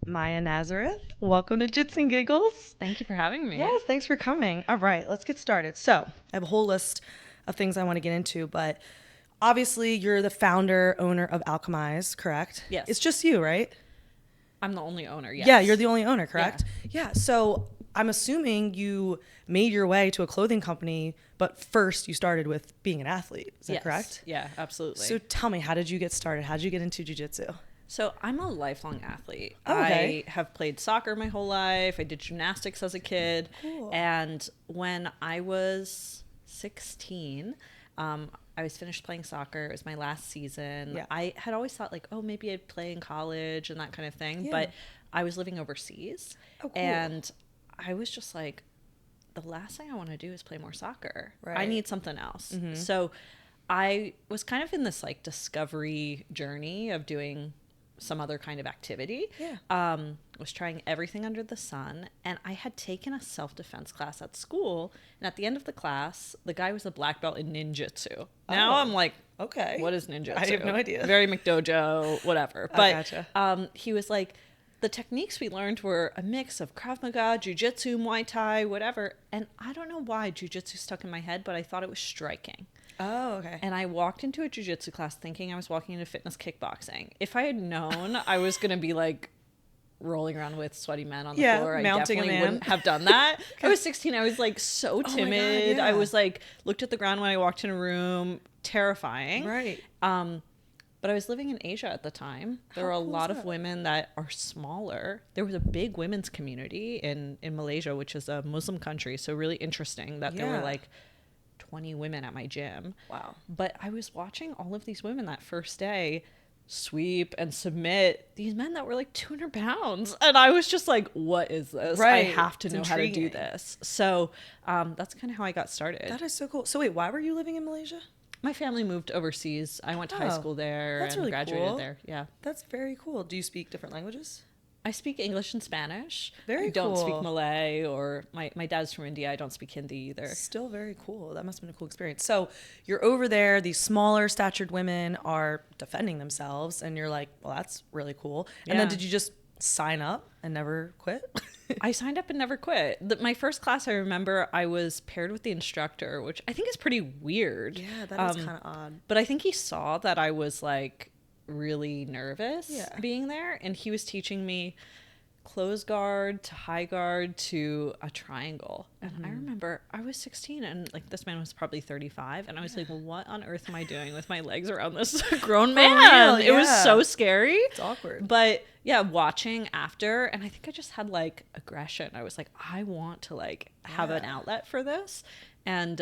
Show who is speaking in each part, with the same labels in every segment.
Speaker 1: Maya Nazareth. Welcome to Jits and Giggles.
Speaker 2: Thank you for having me.
Speaker 1: Yes, thanks for coming. All right, let's get started. So, I have a whole list of things I want to get into, but obviously, you're the founder, owner of Alchemize, correct?
Speaker 2: Yes.
Speaker 1: It's just you, right?
Speaker 2: I'm the only owner, yes.
Speaker 1: Yeah, you're the only owner, correct? Yeah. So, I'm assuming you made your way to a clothing company, but first you started with being an athlete. Is that
Speaker 2: Yes.
Speaker 1: correct?
Speaker 2: Yeah, absolutely.
Speaker 1: So, tell me, how did you get started? How did you get into jiu-jitsu?
Speaker 2: So I'm a lifelong athlete.
Speaker 1: Oh, okay.
Speaker 2: I have played soccer my whole life. I did gymnastics as a kid.
Speaker 1: Cool.
Speaker 2: And when I was 16, I was finished playing soccer. It was my last season.
Speaker 1: Yeah.
Speaker 2: I had always thought like, oh, maybe I'd play in college and that kind of thing.
Speaker 1: Yeah.
Speaker 2: But I was living overseas.
Speaker 1: Oh, cool.
Speaker 2: And I was just like, the last thing I want to do is play more soccer. I
Speaker 1: Right.
Speaker 2: need something else.
Speaker 1: Mm-hmm.
Speaker 2: So I was kind of in this like discovery journey of doing some other kind of activity.
Speaker 1: Yeah.
Speaker 2: Was trying everything under the sun, and I had taken a self-defense class at school, and at the end of the class the guy was a black belt in ninjutsu. Now
Speaker 1: Oh.
Speaker 2: I'm like,
Speaker 1: Okay.
Speaker 2: what is ninjutsu?
Speaker 1: I have no idea.
Speaker 2: Very McDojo, whatever.
Speaker 1: I
Speaker 2: But
Speaker 1: gotcha.
Speaker 2: he was like, the techniques we learned were a mix of Krav Maga, jiu-jitsu, Muay Thai, whatever, and I don't know why jiu-jitsu stuck in my head, but I thought it was striking.
Speaker 1: Oh, okay.
Speaker 2: And I walked into a jiu-jitsu class thinking I was walking into fitness kickboxing. If I had known I was going to be like rolling around with sweaty men on the floor, I
Speaker 1: mounting a
Speaker 2: definitely
Speaker 1: man.
Speaker 2: wouldn't have done that. I was 16. I was like so
Speaker 1: Oh my God,
Speaker 2: timid. I
Speaker 1: yeah.
Speaker 2: was like, looked at the ground when I walked in a room, terrifying.
Speaker 1: Right.
Speaker 2: But I was living in Asia at the time. There
Speaker 1: How
Speaker 2: were a
Speaker 1: cool is
Speaker 2: lot of
Speaker 1: that?
Speaker 2: women that are smaller. There was a big women's community in Malaysia, which is a Muslim country. So really interesting that there
Speaker 1: Yeah.
Speaker 2: were like 20 women at my gym.
Speaker 1: Wow.
Speaker 2: But I was watching all of these women that first day sweep and submit these men that were like 200 pounds. And I was just like, what is this?
Speaker 1: Right.
Speaker 2: I have to
Speaker 1: It's
Speaker 2: know how to do
Speaker 1: intriguing.
Speaker 2: this. So that's kind of how I got started.
Speaker 1: That is so cool. So wait, why were you living in Malaysia?
Speaker 2: My family moved overseas. I went to high
Speaker 1: Oh,
Speaker 2: school there
Speaker 1: that's
Speaker 2: and
Speaker 1: really
Speaker 2: graduated
Speaker 1: cool.
Speaker 2: there. Yeah.
Speaker 1: That's very cool. Do you speak different languages?
Speaker 2: I speak English and Spanish.
Speaker 1: Very
Speaker 2: I don't speak
Speaker 1: cool.
Speaker 2: Malay, or my dad's from India. I don't speak Hindi either.
Speaker 1: Still very cool. That must have been a cool experience. So you're over there. These smaller statured women are defending themselves, and you're like, well, that's really cool. And then
Speaker 2: Yeah.
Speaker 1: did you just sign up and never quit?
Speaker 2: I signed up and never quit. My first class, I remember I was paired with the instructor, which I think is pretty weird.
Speaker 1: Yeah, that is kind of odd.
Speaker 2: But I think he saw that I was like really nervous
Speaker 1: Yeah.
Speaker 2: being there, and he was teaching me close guard to high guard to a triangle. And I remember I was 16 and like this man was probably 35, and I was like, well, what on earth am I doing with my legs around this grown man?
Speaker 1: real,
Speaker 2: It was
Speaker 1: yeah.
Speaker 2: so scary.
Speaker 1: It's awkward.
Speaker 2: But yeah, watching after, and I think I just had like aggression. I was like, I want to like have an
Speaker 1: Yeah.
Speaker 2: outlet for this. And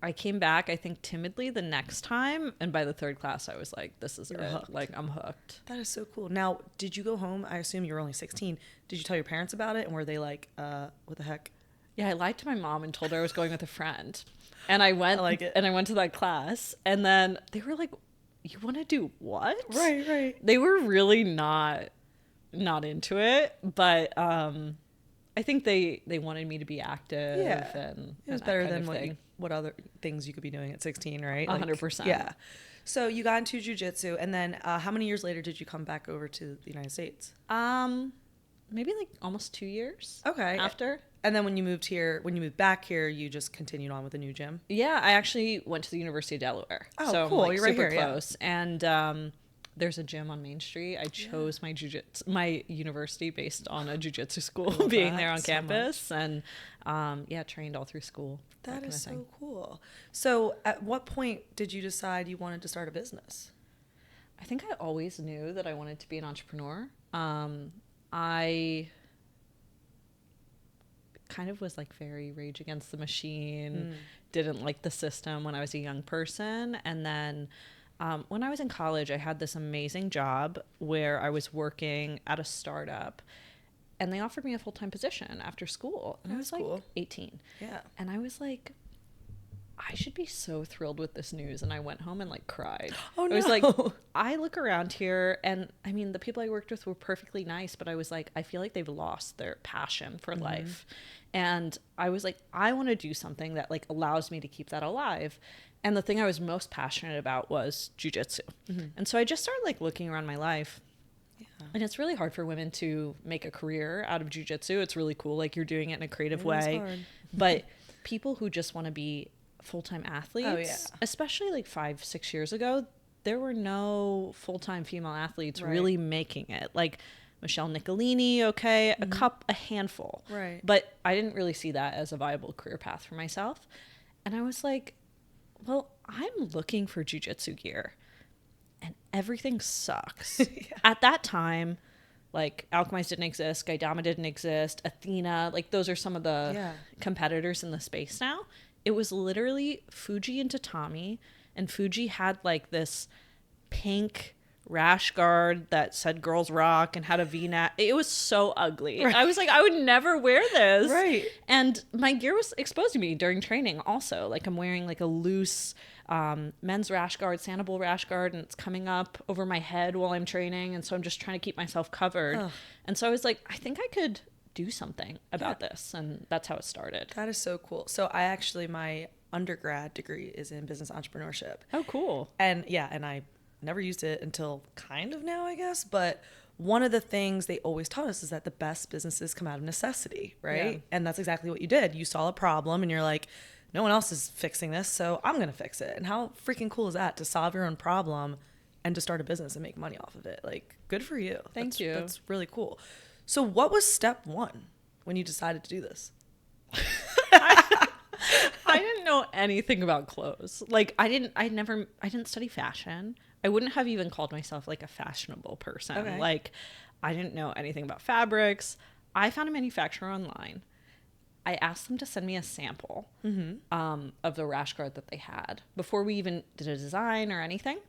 Speaker 2: I came back, I think timidly the next time, and by the third class I was like, this is
Speaker 1: You're
Speaker 2: it.
Speaker 1: hooked.
Speaker 2: Like, I'm hooked.
Speaker 1: That is so cool. Now, did you go home? I assume you were only 16. Did you tell your parents about it? And were they like, what the heck?
Speaker 2: Yeah, I lied to my mom and told her I was going with a friend. And I went
Speaker 1: I like it.
Speaker 2: and I went to that class, and then they were like, you want to do what?
Speaker 1: Right.
Speaker 2: They were really not into it, but I think they wanted me to be active.
Speaker 1: Yeah.
Speaker 2: And
Speaker 1: It was
Speaker 2: that
Speaker 1: better
Speaker 2: kind
Speaker 1: than
Speaker 2: of thing.
Speaker 1: what other things you could be doing at 16, right? Like,
Speaker 2: 100%.
Speaker 1: Yeah. So you got into jiu-jitsu, and then how many years later did you come back over to the United States?
Speaker 2: Maybe like almost 2 years.
Speaker 1: Okay.
Speaker 2: After.
Speaker 1: And then when you moved back here, you just continued on with a new gym?
Speaker 2: Yeah, I actually went to the University of Delaware.
Speaker 1: Oh,
Speaker 2: so
Speaker 1: cool.
Speaker 2: I'm like
Speaker 1: You're right
Speaker 2: super
Speaker 1: here, yeah.
Speaker 2: close. And there's a gym on Main Street. I chose my university based on a jiu-jitsu school
Speaker 1: love
Speaker 2: being
Speaker 1: that
Speaker 2: there on
Speaker 1: so
Speaker 2: campus. And yeah, trained all through school.
Speaker 1: That
Speaker 2: kind
Speaker 1: is
Speaker 2: of
Speaker 1: so
Speaker 2: thing.
Speaker 1: cool. So at what point did you decide you wanted to start a business?
Speaker 2: I think I always knew that I wanted to be an entrepreneur. I kind of was like very Rage Against the Machine, didn't like the system when I was a young person. And then when I was in college, I had this amazing job where I was working at a startup, and they offered me a full-time position after school. And I was
Speaker 1: That's
Speaker 2: like
Speaker 1: cool.
Speaker 2: 18.
Speaker 1: Yeah.
Speaker 2: And I was like, I should be so thrilled with this news. And I went home and like cried.
Speaker 1: Oh,
Speaker 2: I was like,
Speaker 1: no.
Speaker 2: I look around here, and I mean, the people I worked with were perfectly nice, but I was like, I feel like they've lost their passion for life. And I was like, I want to do something that like allows me to keep that alive. And the thing I was most passionate about was jiu-jitsu. And so I just started like looking around my life. And it's really hard for women to make a career out of jiu-jitsu. It's really cool. Like you're doing it in a creative
Speaker 1: It is
Speaker 2: way.
Speaker 1: hard.
Speaker 2: But people who just want to be full-time athletes,
Speaker 1: Oh, yeah.
Speaker 2: especially like 5-6 years ago, there were no full-time female athletes
Speaker 1: Right.
Speaker 2: really making it. Like Michelle Nicolini, okay, a handful.
Speaker 1: Right.
Speaker 2: But I didn't really see that as a viable career path for myself. And I was like, well, I'm looking for jiu-jitsu gear and everything sucks. At that time, like Alchemize didn't exist, Gaidama didn't exist, Athena, like those are some of the competitors in the space now. It was literally Fuji and Tatami, and Fuji had like this pink rash guard that said girls rock and had a v-neck. It was so ugly. Right. I was like, I would never wear this.
Speaker 1: Right.
Speaker 2: And my gear was exposed to me during training also. Like I'm wearing like a loose men's rash guard, Sanibel rash guard, and it's coming up over my head while I'm training. And so I'm just trying to keep myself covered. Ugh. And so I was like, I think I could do something about this. And that's how it started.
Speaker 1: That is so cool. So my undergrad degree is in business entrepreneurship.
Speaker 2: Oh, cool.
Speaker 1: And I never used it until kind of now, I guess. But one of the things they always taught us is that the best businesses come out of necessity, right? Yeah. And that's exactly what you did. You saw a problem and you're like, no one else is fixing this, so I'm going to fix it. And how freaking cool is that to solve your own problem and to start a business and make money off of it? Like, good for you.
Speaker 2: Thank you.
Speaker 1: That's really cool. So what was step one when you decided to do this?
Speaker 2: I didn't know anything about clothes. Like I didn't study fashion. I wouldn't have even called myself like a fashionable person. Okay. Like I didn't know anything about fabrics. I found a manufacturer online. I asked them to send me a sample of the rash guard that they had before we even did a design or anything.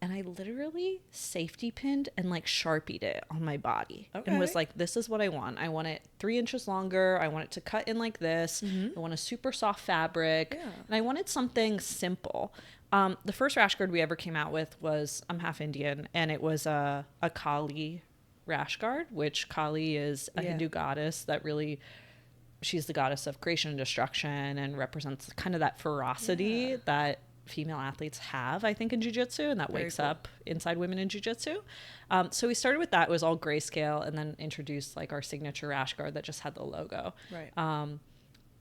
Speaker 2: And I literally safety pinned and like Sharpied it on my body and was like, this is what I want. I want it 3 inches longer. I want it to cut in like this. I want a super soft fabric. Yeah. And I wanted something simple. The first rash guard we ever came out with was, I'm half Indian, and it was a Kali rash guard, which Kali is a Hindu goddess that really, she's the goddess of creation and destruction and represents kind of that ferocity that female athletes have, I think, in jiu-jitsu, and that wakes up inside women in jiu-jitsu. So we started with that. It was all grayscale, and then introduced like our signature rash guard that just had the logo. Right.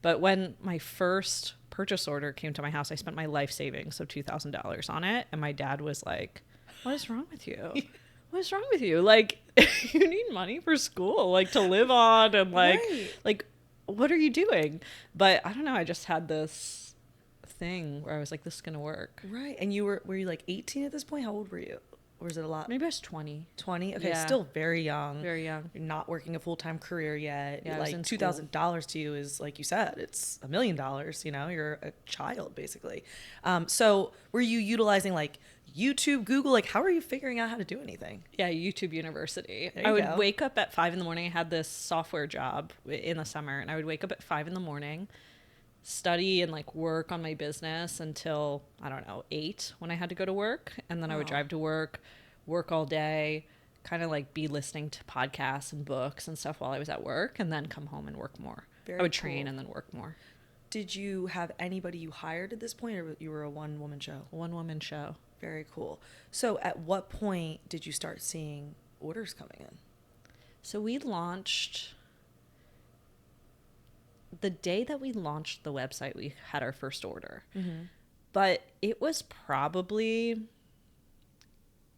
Speaker 2: But when my first purchase order came to my house, I spent my life savings, so $2,000 on it. And my dad was like, what is wrong with you? What is wrong with you? Like, you need money for school, like to live on, and like, what are you doing? But I don't know. I just had this thing where I was like, this is going to work.
Speaker 1: Right. And were you like 18 at this point? How old were you? Or is it a lot?
Speaker 2: Maybe I was 20.
Speaker 1: 20? Okay, still very young.
Speaker 2: Very young.
Speaker 1: You're not working a full-time career yet.
Speaker 2: Yeah,
Speaker 1: like $2,000 to you is, like you said, it's $1 million, you know? You're a child, basically. So were you utilizing like YouTube, Google? Like, how are you figuring out how to do anything?
Speaker 2: Yeah, YouTube University. I would wake up at 5 a.m. I had this software job in the summer, and I would wake up at 5 a.m, study and like work on my business until, I don't know, 8 when I had to go to work. And then I would drive to work all day, kind of like be listening to podcasts and books and stuff while I was at work, and then come home and work more. I would train and then work more.
Speaker 1: Did you have anybody you hired at this point, or you were a one-woman show?
Speaker 2: One-woman show.
Speaker 1: Very cool. So at what point did you start seeing orders coming in?
Speaker 2: So we launched... The day that we launched the website, we had our first order. But it was probably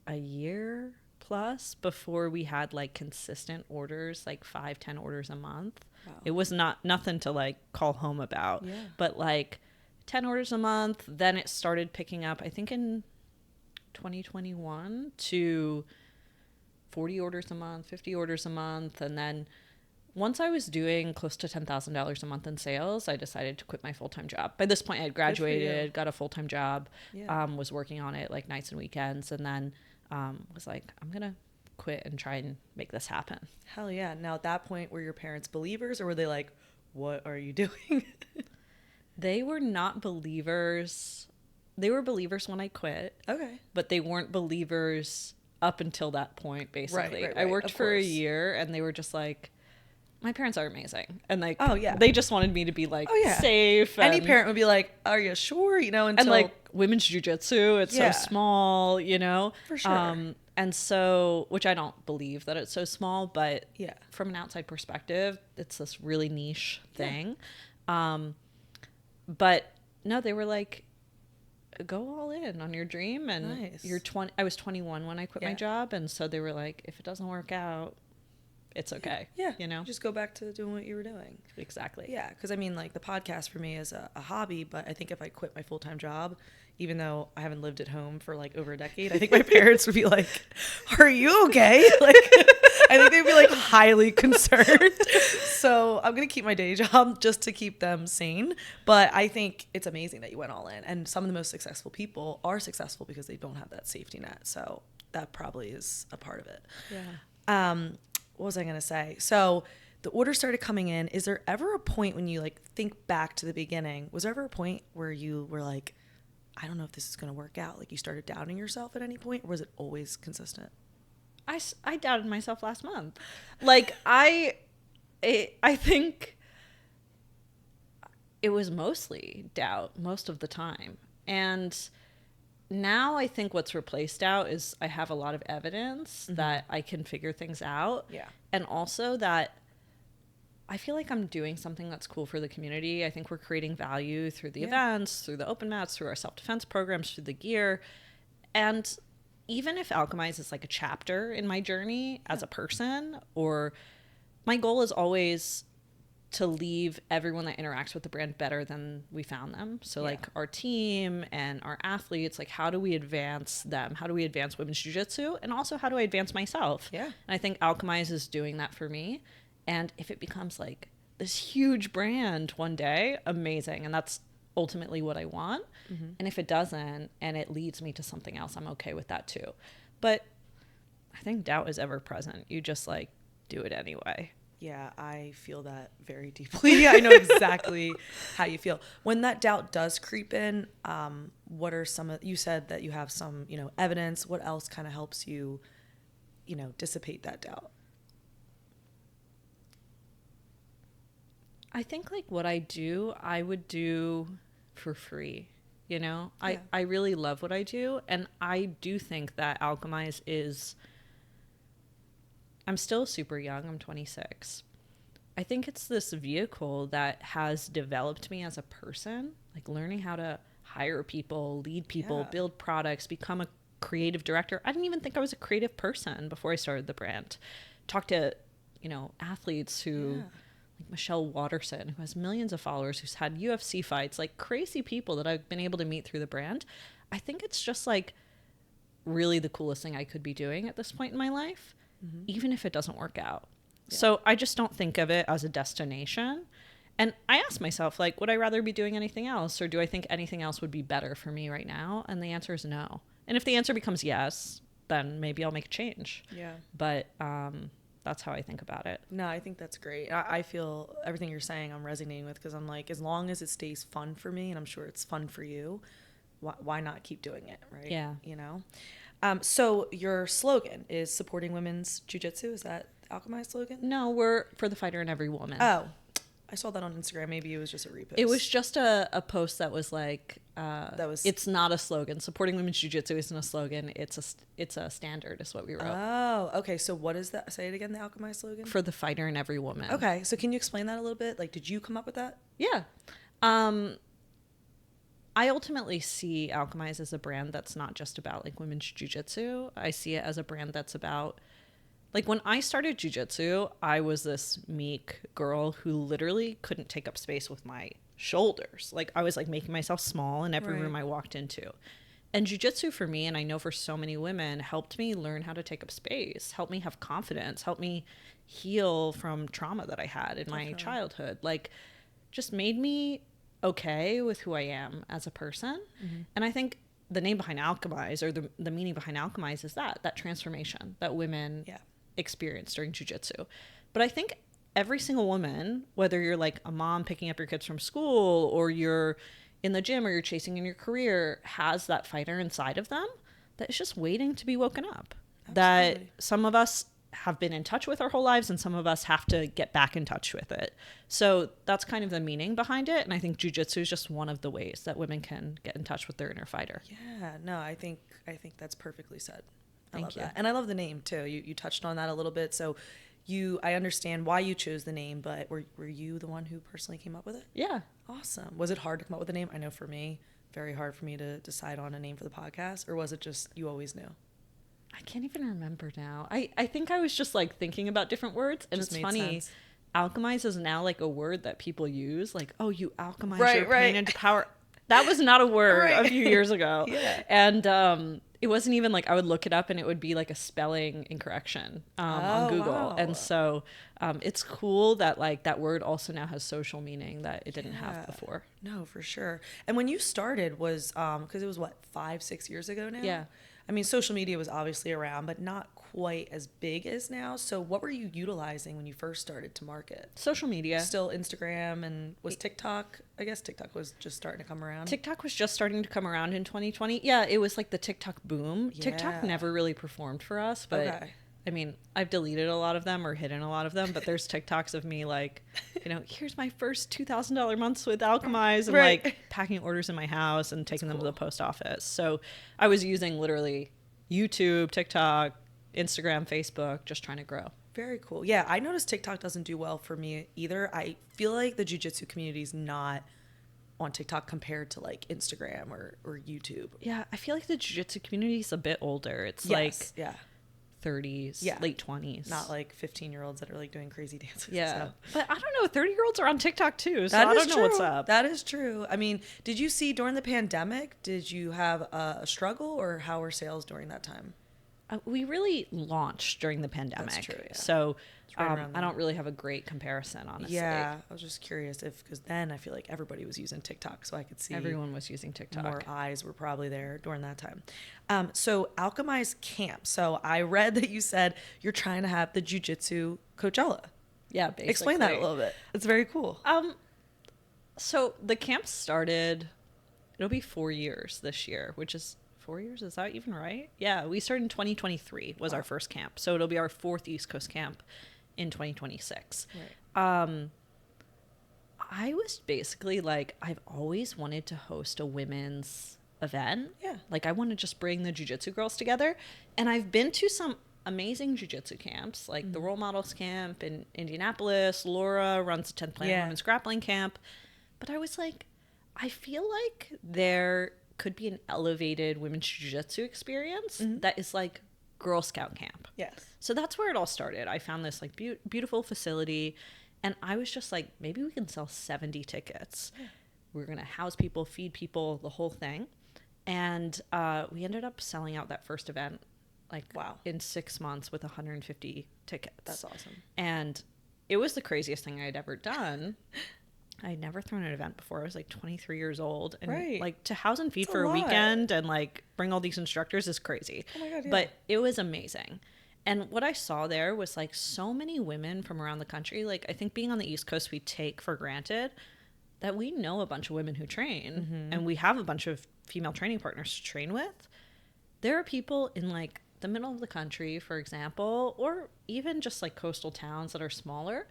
Speaker 2: a year plus before we had like consistent orders, like 5-10 orders a month. Wow. It was nothing to like call home about, but like 10 orders a month. Then it started picking up, I think in 2021 to 40 orders a month, 50 orders a month. And then once I was doing close to $10,000 a month in sales, I decided to quit my full-time job. By this point, I had graduated, got a full-time job, was working on it like nights and weekends, and then was like, I'm going to quit and try and make this happen.
Speaker 1: Hell yeah. Now, at that point, were your parents believers, or were they like, what are you doing?
Speaker 2: They were not believers. They were believers when I quit. Okay. But they weren't believers up until that point, basically. Right. I worked for a year, and they were just like, my parents are amazing. And like, they just wanted me to be like safe.
Speaker 1: Any parent would be like, are you sure? You know, until...
Speaker 2: And like women's jiu-jitsu, it's so small, you know?
Speaker 1: For sure.
Speaker 2: And so, which I don't believe that it's so small, but
Speaker 1: Yeah.
Speaker 2: from an outside perspective, it's this really niche thing. But no, they were like, go all in on your dream. And
Speaker 1: Nice.
Speaker 2: you're 20. I was 21 when I quit my job. And so they were like, if it doesn't work out, it's okay.
Speaker 1: Yeah.
Speaker 2: You know?
Speaker 1: Just go back to doing what you were doing.
Speaker 2: Exactly.
Speaker 1: Yeah. Because I mean, like, the podcast for me is a hobby, but I think if I quit my full-time job, even though I haven't lived at home for like over a decade, I think my parents would be like, are you okay? Like, I think they'd be like highly concerned. So I'm going to keep my day job just to keep them sane. But I think it's amazing that you went all in. And some of the most successful people are successful because they don't have that safety net. So that probably is a part of it.
Speaker 2: Yeah.
Speaker 1: What was I going to say? So the orders started coming in. Is there ever a point when you like think back to the beginning? Was there ever a point where you were like, I don't know if this is going to work out? Like you started doubting yourself at any point, or was it always consistent?
Speaker 2: I doubted myself last month. Like I think it was mostly doubt most of the time. And now I think what's replaced doubt is I have a lot of evidence that I can figure things out.
Speaker 1: Yeah.
Speaker 2: And also that I feel like I'm doing something that's cool for the community. I think we're creating value through the events, through the open mats, through our self-defense programs, through the gear. And even if Alchemize is like a chapter in my journey as a person, or my goal is always to leave everyone that interacts with the brand better than we found them. So like our team and our athletes, like how do we advance them? How do we advance women's jiu-jitsu? And also how do I advance myself?
Speaker 1: Yeah.
Speaker 2: And I think Alchemize is doing that for me. And if it becomes like this huge brand one day, amazing. And that's ultimately what I want. And if it doesn't, and it leads me to something else, I'm okay with that too. But I think doubt is ever present. You just like do it anyway.
Speaker 1: Yeah, I feel that very deeply. I know exactly how you feel. When that doubt does creep in, what are you said that you have some, evidence. What else kind of helps you, dissipate that doubt?
Speaker 2: I think like what I would do for free. I really love what I do. And I do think that Alchemize I'm still super young. I'm 26. I think it's this vehicle that has developed me as a person, like learning how to hire people, lead people, build products, become a creative director. I didn't even think I was a creative person before I started the brand. Talk to, athletes who... like Michelle Watterson, who has millions of followers, who's had UFC fights, like crazy people that I've been able to meet through the brand. I think it's just like really the coolest thing I could be doing at this point in my life, even if it doesn't work out. Yeah. So I just don't think of it as a destination. And I ask myself, like, would I rather be doing anything else, or do I think anything else would be better for me right now? And the answer is no. And if the answer becomes yes, then maybe I'll make a change.
Speaker 1: Yeah.
Speaker 2: But, that's how I think about it.
Speaker 1: No, I think that's great. I feel everything you're saying I'm resonating with, because I'm like, as long as it stays fun for me, and I'm sure it's fun for you, why not keep doing it, right?
Speaker 2: Yeah.
Speaker 1: So your slogan is supporting women's jiu-jitsu. Is that Alchemize slogan?
Speaker 2: No, we're for the fighter in every woman.
Speaker 1: Oh, I saw that on Instagram. Maybe it was just a repost.
Speaker 2: It was just a post that was like, it's not a slogan. Supporting women's jiu-jitsu isn't a slogan. It's a standard is what we wrote.
Speaker 1: Oh, okay. So what is that? Say it again, the Alchemize slogan?
Speaker 2: For the fighter in every woman.
Speaker 1: Okay. So can you explain that a little bit? Like, did you come up with that?
Speaker 2: Yeah. I ultimately see Alchemize as a brand that's not just about like women's jiu-jitsu. I see it as a brand that's about, like, when I started jiu-jitsu, I was this meek girl who literally couldn't take up space with my shoulders. Like, I was like making myself small in every room I walked into. And jiu-jitsu for me, and I know for so many women, helped me learn how to take up space, helped me have confidence, helped me heal from trauma that I had in my childhood. Like, just made me okay with who I am as a person. And I think the name behind Alchemize, or the meaning behind Alchemize, is that transformation that women experience during jiu-jitsu. But I think every single woman, whether you're like a mom picking up your kids from school, or you're in the gym, or you're chasing in your career, has that fighter inside of them that is just waiting to be woken up. Absolutely. That some of us have been in touch with our whole lives, and some of us have to get back in touch with it. So that's kind of the meaning behind it. And I think jiu-jitsu is just one of the ways that women can get in touch with their inner fighter.
Speaker 1: Yeah, no, I think that's perfectly said. I love that. And I love the name too. You touched on that a little bit. So I understand why you chose the name, but were you the one who personally came up with it?
Speaker 2: Yeah.
Speaker 1: Awesome. Was it hard to come up with a name? I know for me, very hard for me to decide on a name for the podcast, or was it just you always knew?
Speaker 2: I can't even remember now. I think I was just like thinking about different words, and it's funny. Sense. Alchemize is now like a word that people use, like, oh, you alchemize your pain into power. That was not a word a few years ago.
Speaker 1: Yeah.
Speaker 2: And it wasn't even like I would look it up and it would be like a spelling incorrection on Google. Wow. And so it's cool that like that word also now has social meaning that it didn't have before.
Speaker 1: No, for sure. And when you started was, because it was what, 5-6 years ago now?
Speaker 2: Yeah.
Speaker 1: I mean, social media was obviously around, but not quite as big as now. So what were you utilizing when you first started to market?
Speaker 2: Social media.
Speaker 1: Still Instagram, and was TikTok? I guess TikTok was just starting to come around.
Speaker 2: TikTok was just starting to come around in 2020. Yeah, it was like the TikTok boom. Yeah. TikTok never really performed for us, but okay. I mean, I've deleted a lot of them or hidden a lot of them, but there's TikToks of me like, you know, here's my first $2,000 months with Alchemize, and like packing orders in my house and taking them to the post office. So I was using literally YouTube, TikTok, Instagram, Facebook, just trying to grow.
Speaker 1: Very cool. Yeah, I noticed TikTok doesn't do well for me either. I feel like the jiu-jitsu community is not on TikTok compared to like Instagram or YouTube.
Speaker 2: Yeah, I feel like the jiu-jitsu community is a bit older. It's 30s, late 20s.
Speaker 1: Not like 15-year-olds that are like doing crazy dances.
Speaker 2: Yeah.
Speaker 1: So.
Speaker 2: But I don't know, 30-year-olds are on TikTok too, so I don't know what's up.
Speaker 1: That is true. I mean, did you see during the pandemic, did you have a struggle, or how were sales during that time?
Speaker 2: We really launched during the pandemic.
Speaker 1: That's true, yeah.
Speaker 2: So I don't really have a great comparison, honestly.
Speaker 1: Yeah, I was just curious because then I feel like everybody was using TikTok, so I could see
Speaker 2: everyone was using TikTok.
Speaker 1: More eyes were probably there during that time. So Alchemize Camp. So I read that you said you're trying to have the jiu-jitsu Coachella.
Speaker 2: Yeah, basically.
Speaker 1: Explain that a little bit. It's very cool.
Speaker 2: So the camp started, it'll be 4 years this year, which is 4 years. Is that even right? Yeah. We started in 2023 was our first camp. So it'll be our 4th East Coast camp in 2026. Right. I was basically like, I've always wanted to host a women's event.
Speaker 1: Yeah.
Speaker 2: Like I want to just bring the jiu-jitsu girls together. And I've been to some amazing jiu-jitsu camps, like the Role Models Camp in Indianapolis. Laura runs the 10th Planet Women's Grappling Camp. But I was like, I feel like there could be an elevated women's jiu-jitsu experience that is like Girl Scout camp.
Speaker 1: Yes.
Speaker 2: So that's where it all started. I found this like beautiful facility, and I was just like, maybe we can sell 70 tickets. Yeah. We're going to house people, feed people, the whole thing. And we ended up selling out that first event like in 6 months with 150 tickets.
Speaker 1: That's awesome.
Speaker 2: And it was the craziest thing I'd ever done. I'd never thrown an event before. I was like 23 years old. And like to house and feed for a weekend and like bring all these instructors is crazy.
Speaker 1: Oh my God, yeah.
Speaker 2: But it was amazing. And what I saw there was like so many women from around the country. Like I think being on the East Coast, we take for granted that we know a bunch of women who train and we have a bunch of female training partners to train with. There are people in like the middle of the country, for example, or even just like coastal towns that are smaller,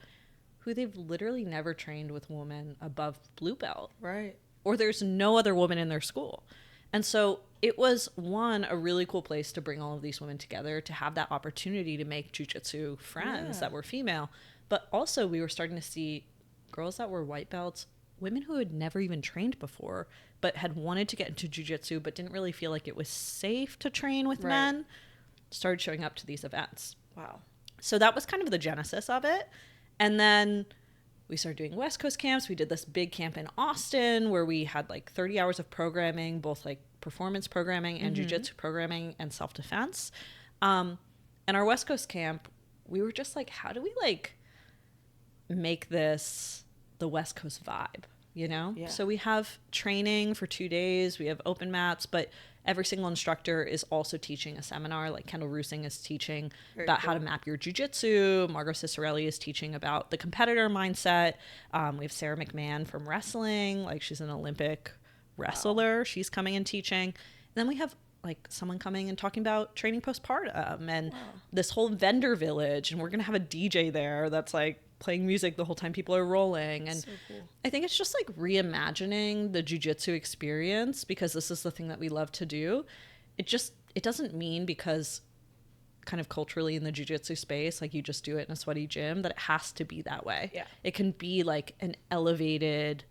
Speaker 2: who they've literally never trained with women above blue belt.
Speaker 1: Right.
Speaker 2: Or there's no other woman in their school. And so it was, one, a really cool place to bring all of these women together, to have that opportunity to make jiu-jitsu friends that were female. But also we were starting to see girls that were white belts, women who had never even trained before, but had wanted to get into jiu-jitsu, but didn't really feel like it was safe to train with men, started showing up to these events.
Speaker 1: Wow.
Speaker 2: So that was kind of the genesis of it. And then we started doing West Coast camps. We did this big camp in Austin where we had like 30 hours of programming, both like performance programming and jiu-jitsu programming and self-defense. And our West Coast camp, we were just like, how do we like make this the West Coast vibe, you know? Yeah. So we have training for 2 days. We have open mats, but every single instructor is also teaching a seminar. Like Kendall Rusing is teaching about how to map your jiu-jitsu. Margot Cicerelli is teaching about the competitor mindset. We have Sarah McMahon from wrestling. Like she's an Olympic wrestler. Wow. She's coming and teaching. And then we have like someone coming and talking about training postpartum and this whole vendor village. And we're going to have a DJ there that's like playing music the whole time people are rolling. And so cool. I think it's just like reimagining the jiu-jitsu experience, because this is the thing that we love to do. It doesn't mean because kind of culturally in the jiu-jitsu space, like you just do it in a sweaty gym, that it has to be that way.
Speaker 1: Yeah.
Speaker 2: It can be like an elevated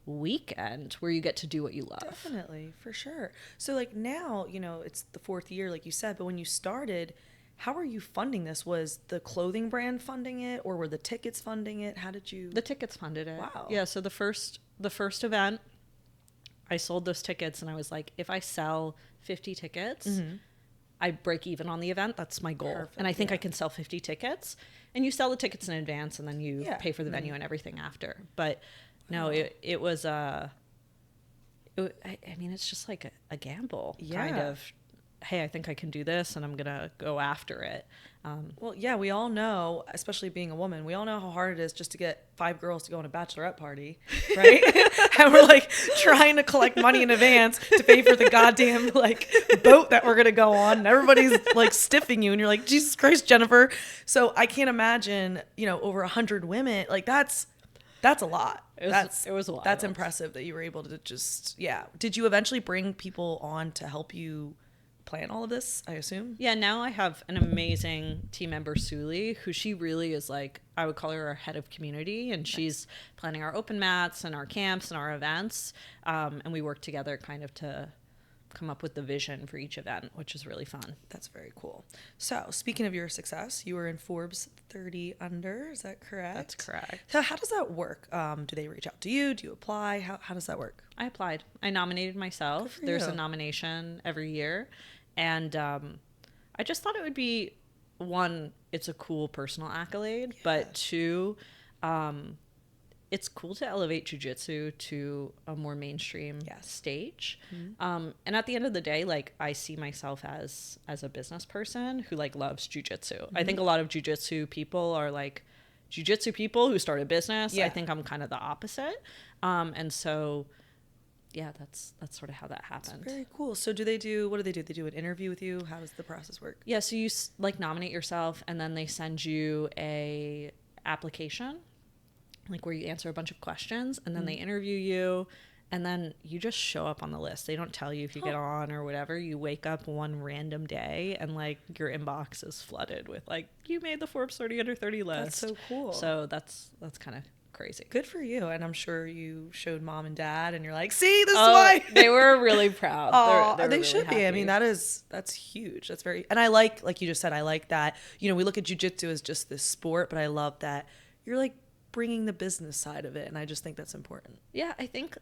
Speaker 2: weekend where you get to do what you love.
Speaker 1: Definitely, for sure. So like now, you know, it's the 4th year, like you said, but when you started, how are you funding this? Was the clothing brand funding it, or were the tickets funding it? How did you?
Speaker 2: The tickets funded it.
Speaker 1: Wow.
Speaker 2: Yeah. So the first event, I sold those tickets, and I was like, if I sell 50 tickets, I break even on the event. That's my goal.
Speaker 1: Perfect,
Speaker 2: and I think I can sell 50 tickets, and you sell the tickets in advance and then you pay for the venue and everything after. But no, it was, I mean, it's just like a gamble kind of, hey, I think I can do this and I'm going to go after it.
Speaker 1: Well, yeah, we all know, especially being a woman, we all know how hard it is just to get 5 girls to go on a bachelorette party, right? And we're like trying to collect money in advance to pay for the goddamn like boat that we're going to go on. And everybody's like stiffing you and you're like, Jesus Christ, Jennifer. So I can't imagine, you know, over 100 women, like that's a lot.
Speaker 2: It was a lot.
Speaker 1: That's impressive that you were able to just, Did you eventually bring people on to help you plan all of this, I assume?
Speaker 2: Yeah, now I have an amazing team member, Suli, who she really is like, I would call her our head of community, and she's planning our open mats and our camps and our events. And we work together kind of to come up with the vision for each event, which is really fun.
Speaker 1: That's very cool. So speaking of your success, you were in Forbes 30 under, is that correct?
Speaker 2: That's correct.
Speaker 1: So how does that work? Do they reach out to you? Do you apply? How does that work?
Speaker 2: I applied. I nominated myself. There's a nomination every year. And I just thought it would be, one, it's a cool personal accolade, but two, it's cool to elevate jiu-jitsu to a more mainstream stage. And at the end of the day, like, I see myself as a business person who like loves jiu-jitsu. I think a lot of jiu-jitsu people are like jiu-jitsu people who start a business. I think I'm kind of the opposite. And so yeah, that's sort of how that happened.
Speaker 1: That's very cool. So what do? They do an interview with you? How does the process work?
Speaker 2: Yeah, so you like nominate yourself, and then they send you a application, like where you answer a bunch of questions, and then they interview you, and then you just show up on the list. They don't tell you if you get on or whatever. You wake up one random day, and like your inbox is flooded with like, you made the Forbes 30 under 30 list.
Speaker 1: That's so cool.
Speaker 2: So that's kind of crazy.
Speaker 1: Good for you. And I'm sure you showed mom and dad and you're like, see, this is why.
Speaker 2: They were really proud.
Speaker 1: They
Speaker 2: really
Speaker 1: should
Speaker 2: happy.
Speaker 1: be. I mean, that's huge. That's very, and I like you just said, I like that, you know, we look at jiu-jitsu as just this sport, but I love that you're like bringing the business side of it. And I just think that's important.
Speaker 2: Yeah. I think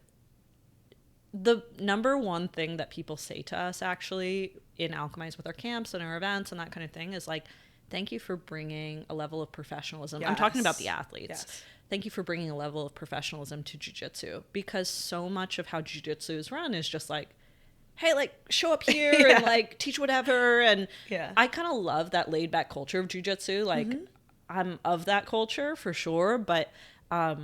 Speaker 2: the number one thing that people say to us actually in Alchemize with our camps and our events and that kind of thing is like, thank you for bringing a level of professionalism. I'm talking about the athletes.
Speaker 1: Yes.
Speaker 2: Thank you for bringing a level of professionalism to jiu-jitsu, because so much of how jiu-jitsu is run is just like, hey, like show up here and like teach whatever. And I kind of love that laid back culture of jiu-jitsu. Like I'm of that culture for sure. But I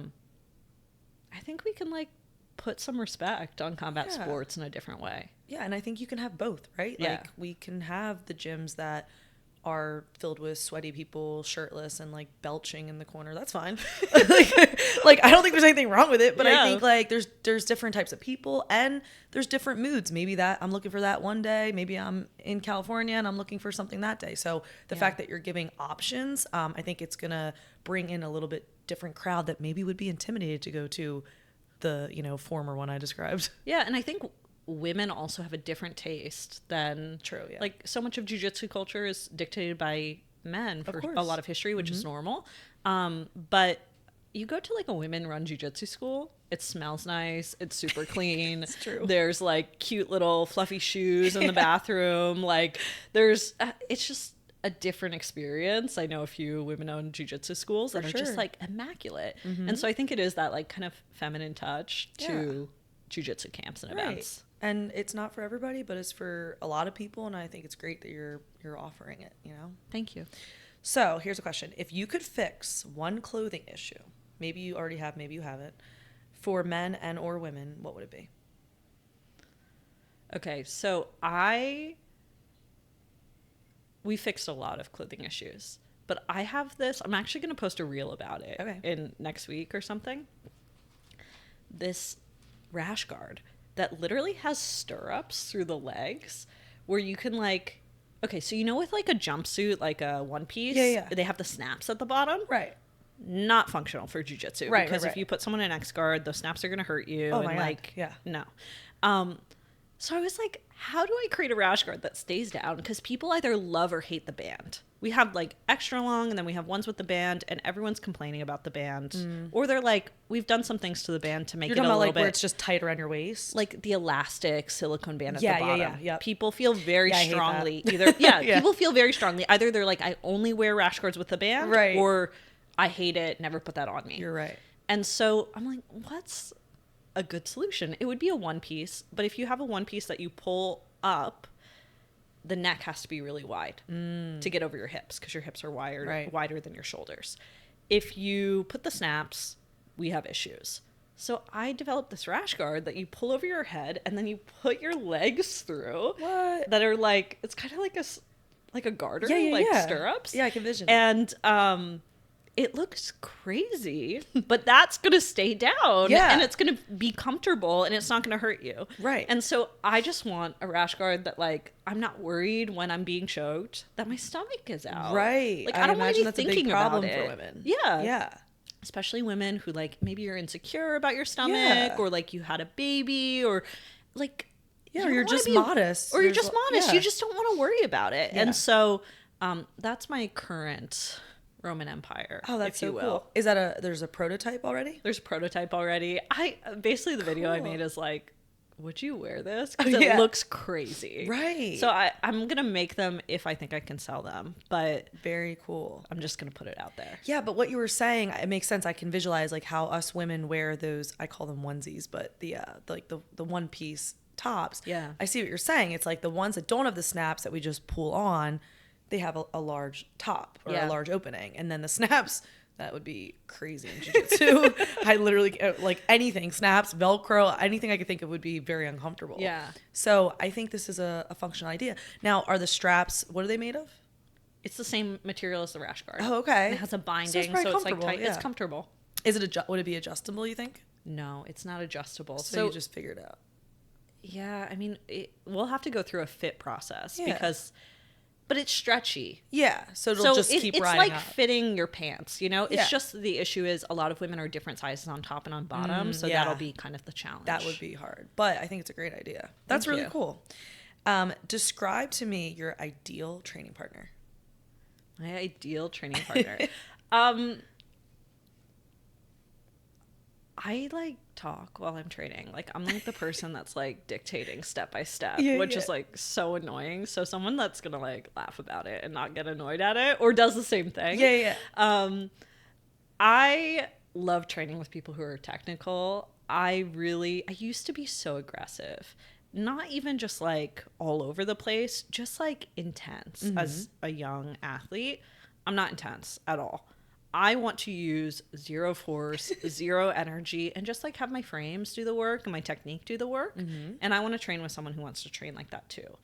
Speaker 2: think we can like put some respect on combat sports in a different way. Yeah.
Speaker 1: And I think you can have both, right?
Speaker 2: Yeah.
Speaker 1: Like we can have the gyms that are filled with sweaty people, shirtless and like belching in the corner. That's fine. like I don't think there's anything wrong with it, but I think like there's different types of people and there's different moods. Maybe that I'm looking for that one day. Maybe I'm in California and I'm looking for something that day. So the fact that you're giving options, I think it's gonna bring in a little bit different crowd that maybe would be intimidated to go to the, you know, former one I described.
Speaker 2: Yeah, and I think women also have a different taste than like so much of jiu-jitsu culture is dictated by men for a lot of history, which is normal. But you go to like a women-run jiu-jitsu school, it smells nice, it's super clean.
Speaker 1: It's true.
Speaker 2: There's like cute little fluffy shoes in the bathroom. Like there's it's just a different experience. I know a few women-owned jiu-jitsu schools that are just like immaculate. And so I think it is that like kind of feminine touch to jiu-jitsu camps and events.
Speaker 1: And it's not for everybody, but it's for a lot of people, and I think it's great that you're offering it, you know?
Speaker 2: Thank you.
Speaker 1: So here's a question. If you could fix one clothing issue, maybe you already have, maybe you haven't, for men and or women, what would it be?
Speaker 2: Okay, so we fixed a lot of clothing issues, but I have this, I'm actually going to post a reel about it in next week or something. This rash guard that literally has stirrups through the legs where you can like Okay, so you know with like a jumpsuit, like a one piece,
Speaker 1: Yeah.
Speaker 2: they have the snaps at the bottom?
Speaker 1: Right.
Speaker 2: Not functional for jiu-jitsu.
Speaker 1: Right,
Speaker 2: Because
Speaker 1: right.
Speaker 2: if you put someone in X guard, those snaps are going to hurt you.
Speaker 1: Oh
Speaker 2: and
Speaker 1: my God.
Speaker 2: like,
Speaker 1: Yeah.
Speaker 2: no. So I was like, how do I create a rash guard that stays down? Because people either love or hate the band. We have like extra long, and then we have ones with the band, and everyone's complaining about the band. Or they're like, we've done some things to the band to make
Speaker 1: You're
Speaker 2: it
Speaker 1: talking
Speaker 2: a
Speaker 1: about
Speaker 2: little
Speaker 1: like
Speaker 2: bit
Speaker 1: where it's just tight around your waist?
Speaker 2: like the elastic silicone band at
Speaker 1: Yeah,
Speaker 2: the bottom.
Speaker 1: yeah. Yep.
Speaker 2: People feel very
Speaker 1: Yeah, I hate
Speaker 2: strongly
Speaker 1: that.
Speaker 2: either
Speaker 1: Yeah.
Speaker 2: people feel very strongly either they're like, I only wear rash guards with the band,
Speaker 1: Right.
Speaker 2: or I hate it, never put that on me.
Speaker 1: You're right.
Speaker 2: And so I'm like, what's a good solution? It would be a one piece, but if you have a one piece that you pull up, the neck has to be really wide to get over your hips, because your hips are wider than your shoulders. If you put the snaps, we have issues. So I developed this rash guard that you pull over your head, and then you put your legs through.
Speaker 1: What?
Speaker 2: That are like, it's kind of like a garter, stirrups.
Speaker 1: Yeah, I can vision it.
Speaker 2: And it looks crazy, but that's going to stay down.
Speaker 1: Yeah.
Speaker 2: And it's going to be comfortable, and it's not going to hurt you.
Speaker 1: Right.
Speaker 2: And so I just want a rash guard that, like, I'm not worried when I'm being choked that my stomach is out.
Speaker 1: Right.
Speaker 2: Like, I don't want to be
Speaker 1: that's
Speaker 2: thinking
Speaker 1: a big problem
Speaker 2: about it.
Speaker 1: for women.
Speaker 2: Yeah.
Speaker 1: Yeah.
Speaker 2: Especially women who, like, maybe you're insecure about your stomach,
Speaker 1: Yeah.
Speaker 2: or like you had a baby, or like,
Speaker 1: Yeah,
Speaker 2: you
Speaker 1: or you're
Speaker 2: don't wanna
Speaker 1: just modest.
Speaker 2: or you're
Speaker 1: There's
Speaker 2: just
Speaker 1: a-
Speaker 2: modest.
Speaker 1: yeah.
Speaker 2: You just don't want to worry about it.
Speaker 1: Yeah.
Speaker 2: And so that's my current Roman Empire.
Speaker 1: Oh, that's
Speaker 2: if you
Speaker 1: so
Speaker 2: will.
Speaker 1: cool. Is that there's a prototype already?
Speaker 2: There's a prototype already. Basically the video I
Speaker 1: Cool.
Speaker 2: made is like, would you wear this? Because
Speaker 1: Oh, yeah.
Speaker 2: it looks crazy.
Speaker 1: Right.
Speaker 2: So I'm going to make them if I think I can sell them, but
Speaker 1: Very cool.
Speaker 2: I'm just going to put it out there.
Speaker 1: Yeah, but what you were saying, it makes sense. I can visualize like how us women wear those, I call them onesies, but the one piece tops.
Speaker 2: Yeah.
Speaker 1: I see what you're saying. It's like the ones that don't have the snaps that we just pull on, they have a large top or
Speaker 2: Yeah.
Speaker 1: a large opening. And then the snaps, that would be crazy in jiu-jitsu. I literally, like anything, snaps, Velcro, anything I could think of would be very uncomfortable.
Speaker 2: Yeah.
Speaker 1: So I think this is a functional idea. Now, are the straps, what are they made of?
Speaker 2: It's the same material as the rash guard.
Speaker 1: Oh, okay.
Speaker 2: And it has a binding,
Speaker 1: So it's probably
Speaker 2: so it's like
Speaker 1: comfortable,
Speaker 2: tight. It's
Speaker 1: yeah.
Speaker 2: comfortable.
Speaker 1: Is it would it be adjustable, you think?
Speaker 2: No, it's not adjustable.
Speaker 1: So you just figure it out.
Speaker 2: Yeah, I mean, we'll have to go through a fit process
Speaker 1: Yeah.
Speaker 2: but it's stretchy.
Speaker 1: Yeah, so it'll just keep
Speaker 2: it's
Speaker 1: riding
Speaker 2: like
Speaker 1: up.
Speaker 2: fitting your pants, you know? It's
Speaker 1: Yeah.
Speaker 2: just the issue is a lot of women are different sizes on top and on bottom, so
Speaker 1: yeah.
Speaker 2: that'll be kind of the challenge.
Speaker 1: That would be hard, but I think it's a great idea. That's
Speaker 2: Thank
Speaker 1: really
Speaker 2: you.
Speaker 1: cool. Describe to me your ideal training partner.
Speaker 2: My ideal training partner. I like talk while I'm training. Like I'm like the person that's like dictating step by step,
Speaker 1: Yeah,
Speaker 2: which
Speaker 1: yeah.
Speaker 2: is like so annoying. So someone that's gonna like laugh about it and not get annoyed at it or does the same thing.
Speaker 1: Yeah.
Speaker 2: I love training with people who are technical. I used to be so aggressive. Not even just like all over the place, just like intense as a young athlete. I'm not intense at all. I want to use zero force, zero energy, and just like have my frames do the work and my technique do the work. And I want to train with someone who wants to train like that too.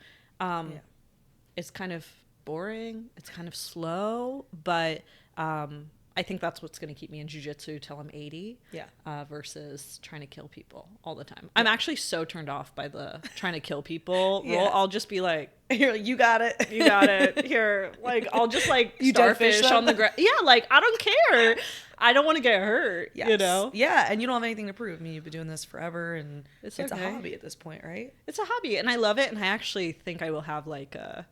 Speaker 2: It's kind of boring. It's kind of slow, but I think that's what's going to keep me in jiu-jitsu till I'm 80.
Speaker 1: Yeah.
Speaker 2: Versus trying to kill people all the time. I'm actually so turned off by the trying to kill people
Speaker 1: Yeah.
Speaker 2: role. I'll just be like,
Speaker 1: You're like, you got it.
Speaker 2: you got it. Here, like I'll just like
Speaker 1: You dead fish
Speaker 2: starfish
Speaker 1: them?
Speaker 2: on the ground. Yeah, like I don't care. I don't want to get hurt.
Speaker 1: Yes.
Speaker 2: You know,
Speaker 1: Yeah, and you don't have anything to prove. I mean, you've been doing this forever, and
Speaker 2: It's
Speaker 1: it's
Speaker 2: okay.
Speaker 1: a hobby at this point, right?
Speaker 2: it's a hobby, and I love it. And I actually think I will have like a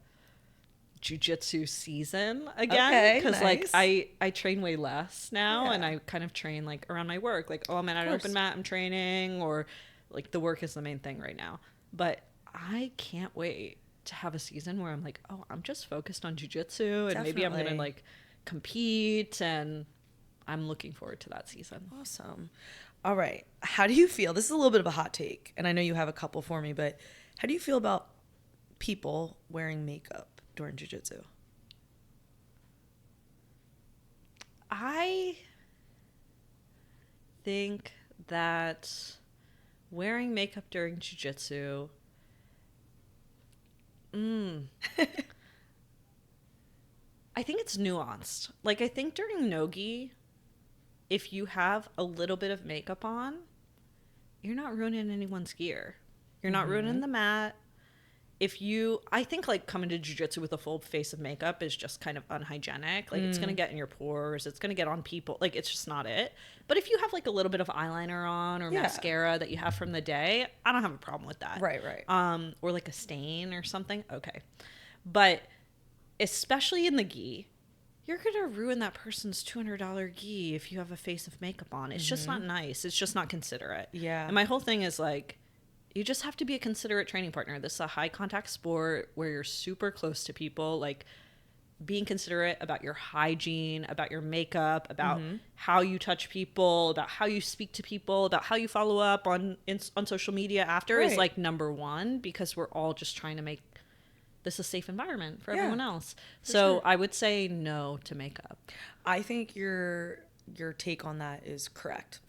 Speaker 2: jiu-jitsu season again
Speaker 1: Okay,
Speaker 2: because like
Speaker 1: nice.
Speaker 2: I train way less now,
Speaker 1: Yeah.
Speaker 2: and I kind of train like around my work. Like, oh, I'm at an
Speaker 1: course.
Speaker 2: open mat, I'm training, or like the work is the main thing right now. But I can't wait to have a season where I'm like, oh, I'm just focused on jiu-jitsu, and maybe I'm gonna
Speaker 1: Definitely.
Speaker 2: like compete, and I'm looking forward to that season.
Speaker 1: Awesome. All right. How do you feel? This is a little bit of a hot take, and I know you have a couple for me, but how do you feel about people wearing makeup during jiu-jitsu?
Speaker 2: I think that wearing makeup during jiu-jitsu, I think it's nuanced. Like I think during nogi, if you have a little bit of makeup on, you're not ruining anyone's gear. You're not ruining the mat. I think like coming to jiu-jitsu with a full face of makeup is just kind of unhygienic. Like it's going to get in your pores. It's going to get on people. Like it's just not it. But if you have like a little bit of eyeliner on or mascara that you have from the day, I don't have a problem with that.
Speaker 1: Right.
Speaker 2: Or like a stain or something. Okay. But especially in the gi, you're going to ruin that person's $200 gi if you have a face of makeup on. It's just not nice. It's just not considerate.
Speaker 1: Yeah.
Speaker 2: And my whole thing is like, you just have to be a considerate training partner. This is a high contact sport where you're super close to people. Like being considerate about your hygiene, about your makeup, about how you touch people, about how you speak to people, about how you follow up on social media after is like number one, because we're all just trying to make this a safe environment for everyone else. So I would say no to makeup.
Speaker 1: I think your take on that is correct.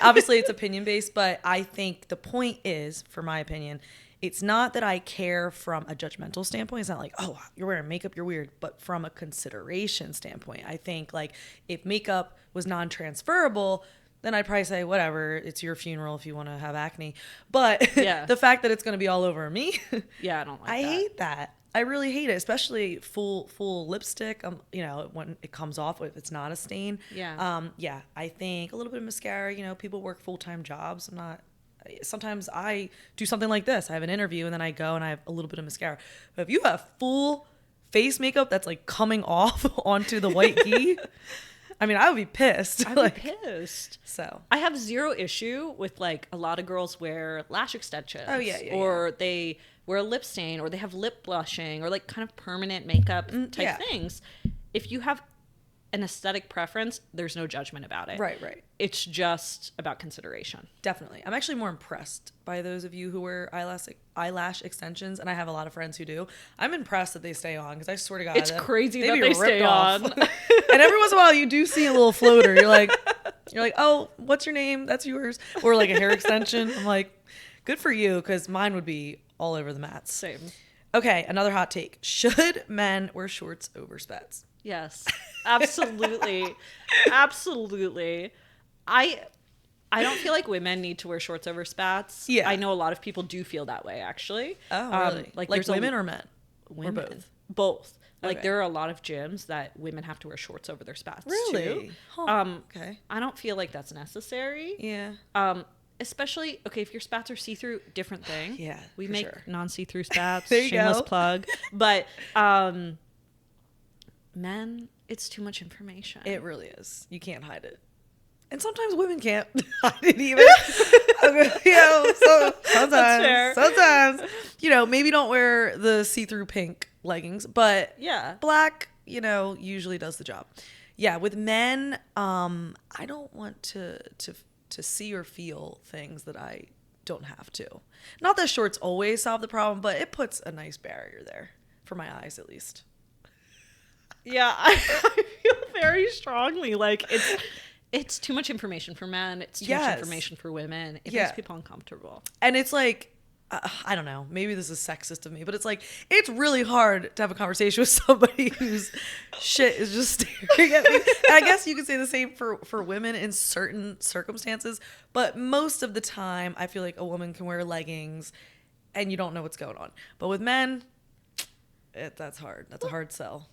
Speaker 1: Obviously it's opinion based, but I think the point is, for my opinion, it's not that I care from a judgmental standpoint. It's not like, oh, you're wearing makeup, you're weird. But from a consideration standpoint, I think like if makeup was non-transferable, then I'd probably say, whatever, it's your funeral if you want to have acne. But the fact that it's going to be all over me,
Speaker 2: I don't like that.
Speaker 1: I hate that. I really hate it, especially full lipstick. You know, when it comes off, if it's not a stain.
Speaker 2: Yeah.
Speaker 1: I think a little bit of mascara. You know, people work full-time jobs. Sometimes I do something like this. I have an interview and then I go and I have a little bit of mascara. But if you have full face makeup that's like coming off onto the white gi, I mean, I would be pissed.
Speaker 2: I'd be pissed.
Speaker 1: So
Speaker 2: I have zero issue with like a lot of girls wear lash extensions.
Speaker 1: Oh yeah.
Speaker 2: Or they wear a lip stain, or they have lip blushing, or like kind of permanent makeup type things. If you have an aesthetic preference, there's no judgment about it.
Speaker 1: Right.
Speaker 2: It's just about consideration.
Speaker 1: Definitely. I'm actually more impressed by those of you who wear eyelash extensions, and I have a lot of friends who do. I'm impressed that they stay on, because I swear to God,
Speaker 2: it's crazy that they stay
Speaker 1: off.
Speaker 2: on.
Speaker 1: And every once in a while, you do see a little floater. You're like, oh, what's your name? That's yours. Or like a hair extension. I'm like, good for you, because mine would be all over the mats.
Speaker 2: Same.
Speaker 1: Okay, another hot take. Should men wear shorts over spats?
Speaker 2: Yes, absolutely. Absolutely. I don't feel like women need to wear shorts over spats.
Speaker 1: Yeah.
Speaker 2: I know a lot of people do feel that way, actually.
Speaker 1: Oh, really? Like women or men?
Speaker 2: Women.
Speaker 1: Or both?
Speaker 2: Both. Like
Speaker 1: Okay.
Speaker 2: there are a lot of gyms that women have to wear shorts over their spats
Speaker 1: Really?
Speaker 2: too.
Speaker 1: Huh. Okay.
Speaker 2: I don't feel like that's necessary.
Speaker 1: Yeah.
Speaker 2: Especially, okay, if your spats are see-through, different thing.
Speaker 1: Yeah,
Speaker 2: We
Speaker 1: for
Speaker 2: make
Speaker 1: sure.
Speaker 2: non-see-through spats.
Speaker 1: There you
Speaker 2: Shameless
Speaker 1: go.
Speaker 2: plug. But men, it's too much information.
Speaker 1: It really is. You can't hide it. And sometimes women can't hide it even. Sometimes, maybe don't wear the see-through pink leggings, but black, usually does the job. Yeah, with men, I don't want to see or feel things that I don't have to. Not that shorts always solve the problem, but it puts a nice barrier there, for my eyes at least.
Speaker 2: Yeah, I feel very strongly like it's too much information for men. It's too much information for women. It makes people uncomfortable.
Speaker 1: And it's like, I don't know, maybe this is sexist of me, but it's like, it's really hard to have a conversation with somebody whose shit is just staring at me. And I guess you could say the same for women in certain circumstances, but most of the time I feel like a woman can wear leggings and you don't know what's going on. But with men, that's hard. That's a hard sell.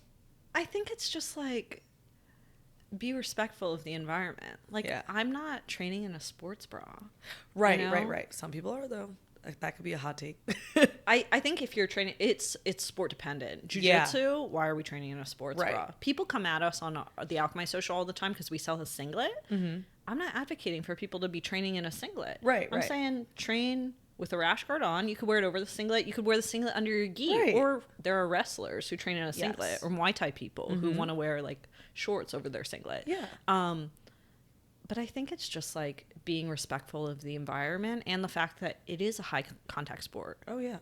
Speaker 2: I think it's just like, be respectful of the environment. Like, I'm not training in a sports bra.
Speaker 1: Right. Some people are, though. That could be a hot take.
Speaker 2: I think if you're training, it's sport dependent. Jiu-jitsu, why are we training in a sports bra? People come at us on the Alchemize social all the time because we sell a singlet. Mm-hmm. I'm not advocating for people to be training in a singlet. I'm saying train with a rash guard on. You could wear it over the singlet. You could wear the singlet under your gi.
Speaker 1: Right.
Speaker 2: Or there are wrestlers who train in a singlet, or Muay Thai people who want to wear like shorts over their singlet.
Speaker 1: Yeah.
Speaker 2: But I think it's just like being respectful of the environment and the fact that it is a high contact sport.
Speaker 1: Oh yeah,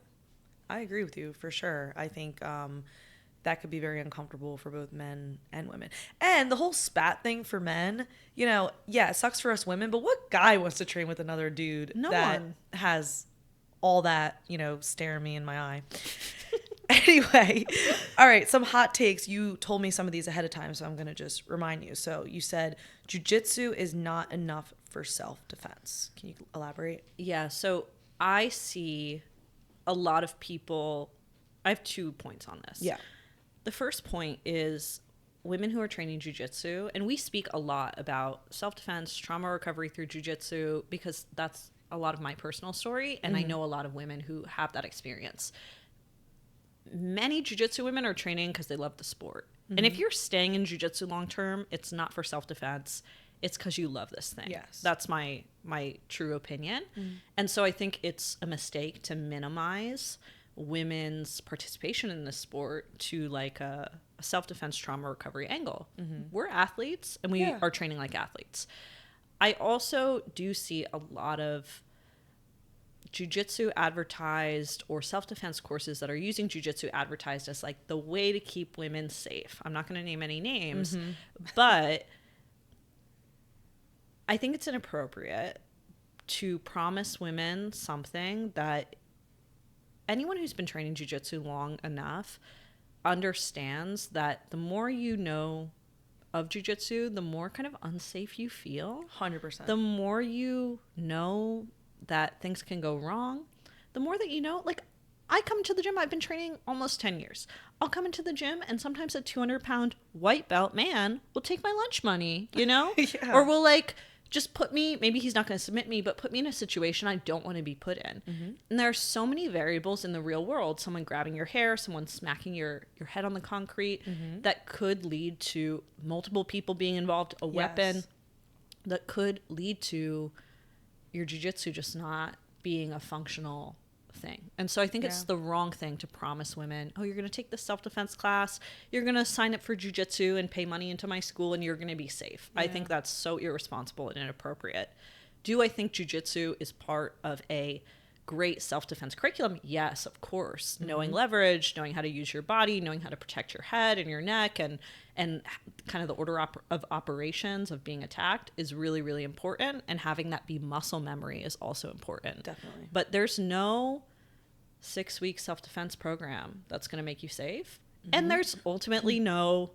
Speaker 1: I agree with you for sure. I think that could be very uncomfortable for both men and women. And the whole spat thing for men, it sucks for us women, but what guy wants to train with another dude that has all that, staring me in my eye? Anyway, all right, some hot takes. You told me some of these ahead of time, so I'm going to just remind you. So you said jiu-jitsu is not enough for self-defense. Can you elaborate?
Speaker 2: Yeah, so I see a lot of people, I have 2 points on this.
Speaker 1: Yeah.
Speaker 2: The first point is women who are training jiu-jitsu, and we speak a lot about self-defense, trauma recovery through jiu-jitsu, because that's a lot of my personal story, and I know a lot of women who have that experience. Many jiu-jitsu women are training because they love the sport. And if you're staying in jiu-jitsu long-term, it's not for self-defense. It's because you love this thing.
Speaker 1: Yes.
Speaker 2: That's my true opinion. And so I think it's a mistake to minimize women's participation in this sport to like a self-defense trauma recovery angle. We're athletes and we are training like athletes. I also do see a lot of jiu-jitsu advertised or self-defense courses that are using jiu-jitsu advertised as like the way to keep women safe. I'm not going to name any names, but I think it's inappropriate to promise women something that anyone who's been training jiu-jitsu long enough understands that the more you know of jiu-jitsu, the more kind of unsafe you feel.
Speaker 1: 100%.
Speaker 2: The more you know that things can go wrong, the more that you know, like I come to the gym, I've been training almost 10 years. I'll come into the gym and sometimes a 200-pound white belt man will take my lunch money, you know?
Speaker 1: Yeah.
Speaker 2: Or will like just put me, maybe he's not going to submit me, but put me in a situation I don't want to be put in. And there are so many variables in the real world, someone grabbing your hair, someone smacking your head on the concrete, that could lead to multiple people being involved, a weapon that could lead to your jiu-jitsu just not being a functional thing. And so I think it's the wrong thing to promise women, oh, you're going to take this self-defense class, you're going to sign up for jiu-jitsu and pay money into my school and you're going to be safe. I think that's so irresponsible and inappropriate. Do I think jiu-jitsu is part of a great self-defense curriculum? Yes, of course. Knowing leverage, knowing how to use your body, knowing how to protect your head and your neck, and kind of the order of operations of being attacked is really, really important. And having that be muscle memory is also important.
Speaker 1: Definitely.
Speaker 2: But there's no 6-week self-defense program that's going to make you safe. And there's ultimately no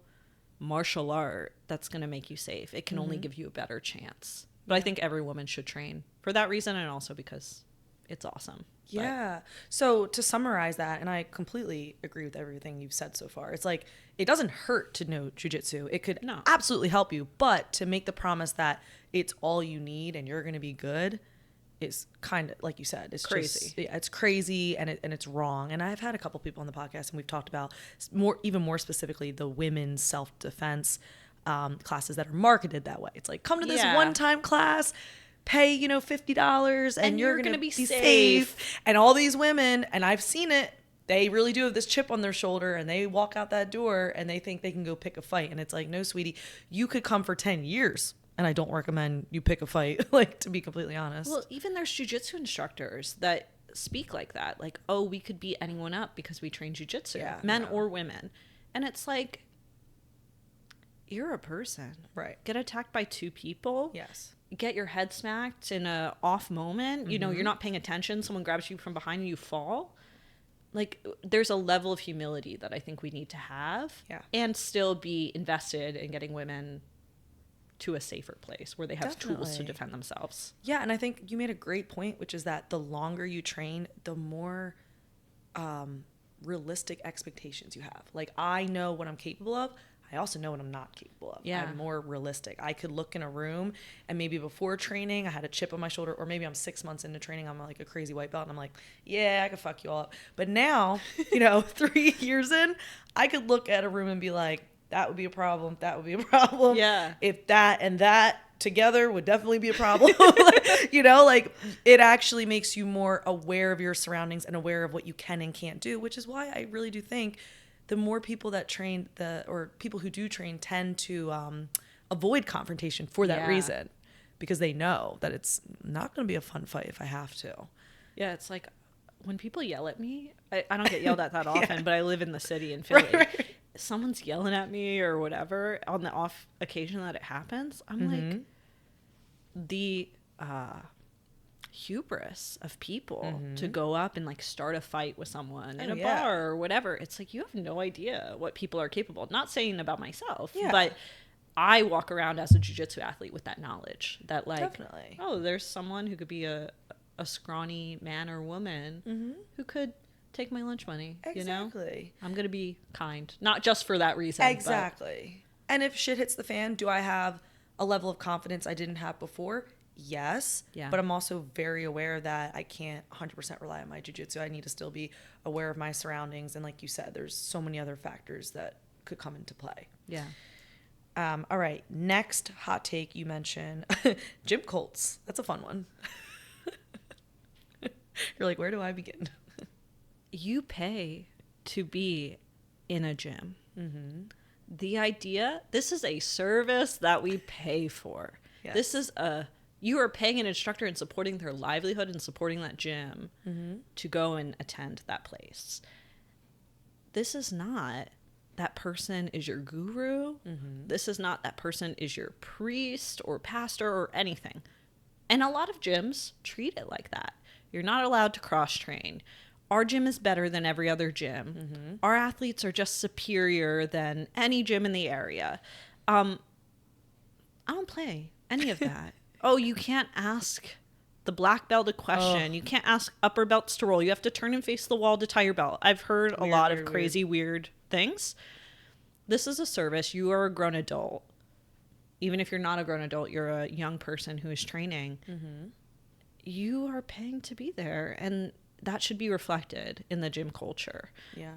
Speaker 2: martial art that's going to make you safe. It can only give you a better chance. But I think every woman should train for that reason, and also because it's awesome.
Speaker 1: Yeah. So to summarize that, and I completely agree with everything you've said so far, it's like, it doesn't hurt to know jiu-jitsu. It could absolutely help you, but to make the promise that it's all you need and you're going to be good is kind of, like you said, it's
Speaker 2: crazy.
Speaker 1: It's crazy and it's wrong. And I've had a couple people on the podcast and we've talked about even more specifically the women's self-defense classes that are marketed that way. It's like, come to this one-time class, pay, $50 and you're going to be safe. And all these women, and I've seen it, they really do have this chip on their shoulder and they walk out that door and they think they can go pick a fight. And it's like, no, sweetie, you could come for 10 years. And I don't recommend you pick a fight, like, to be completely honest.
Speaker 2: Well, even there's jiu-jitsu instructors that speak like that. Like, oh, we could beat anyone up because we train jiu-jitsu, men or women. And it's like, you're a person.
Speaker 1: Right.
Speaker 2: Get attacked by 2 people.
Speaker 1: Yes.
Speaker 2: Get your head smacked in a off moment. You know, you're not paying attention. Someone grabs you from behind and you fall. Like, there's a level of humility that I think we need to have.
Speaker 1: Yeah.
Speaker 2: And still be invested in getting women to a safer place where they have tools to defend themselves.
Speaker 1: Yeah, and I think you made a great point, which is that the longer you train, the more realistic expectations you have. Like, I know what I'm capable of. I also know what I'm not capable of.
Speaker 2: Yeah.
Speaker 1: I'm more realistic. I could look in a room and maybe before training I had a chip on my shoulder, or maybe I'm 6 months into training, I'm like a crazy white belt and I'm like, yeah, I could fuck you all up. But now, 3 years in, I could look at a room and be like, that would be a problem. That would be a problem.
Speaker 2: Yeah.
Speaker 1: If that and that together would definitely be a problem. Like it actually makes you more aware of your surroundings and aware of what you can and can't do, which is why I really do think the more people that train or people who do train tend to avoid confrontation for that reason, because they know that it's not going to be a fun fight if I have to.
Speaker 2: Yeah. It's like when people yell at me, I don't get yelled at that often, but I live in the city in Philly. Right. Someone's yelling at me or whatever on the off occasion that it happens, I'm like, the hubris of people to go up and like start a fight with someone in a bar or whatever. It's like, you have no idea what people are capable of. Not saying about myself, but I walk around as a jiu-jitsu athlete with that knowledge that like,
Speaker 1: definitely.
Speaker 2: Oh, there's someone who could be a scrawny man or woman who could take my lunch money.
Speaker 1: Exactly.
Speaker 2: I'm going to be kind. Not just for that reason.
Speaker 1: Exactly. And if shit hits the fan, do I have a level of confidence I didn't have before? Yes.
Speaker 2: Yeah.
Speaker 1: But I'm also very aware that I can't 100% rely on my jiu-jitsu. I need to still be aware of my surroundings. And like you said, there's so many other factors that could come into play.
Speaker 2: Yeah.
Speaker 1: All right. Next hot take you mentioned, gym cults. That's a fun one. You're like, where do I begin?
Speaker 2: You pay to be in a gym.
Speaker 1: Mm-hmm.
Speaker 2: The idea, this is a service that we pay for. Yes. You are paying an instructor and supporting their livelihood and supporting that gym to go and attend that place. This is not that person is your guru. Mm-hmm. This is not that person is your priest or pastor or anything. And a lot of gyms treat it like that. You're not allowed to cross-train. Our gym is better than every other gym. Mm-hmm. Our athletes are just superior than any gym in the area. I don't play any of that. Oh, you can't ask the black belt a question. You can't ask upper belts to roll. You have to turn and face the wall to tie your belt. I've heard a lot of crazy, weird things. This is a service. You are a grown adult. Even if you're not a grown adult, you're a young person who is training. Mm-hmm. You are paying to be there. And that should be reflected in the gym culture. Yeah.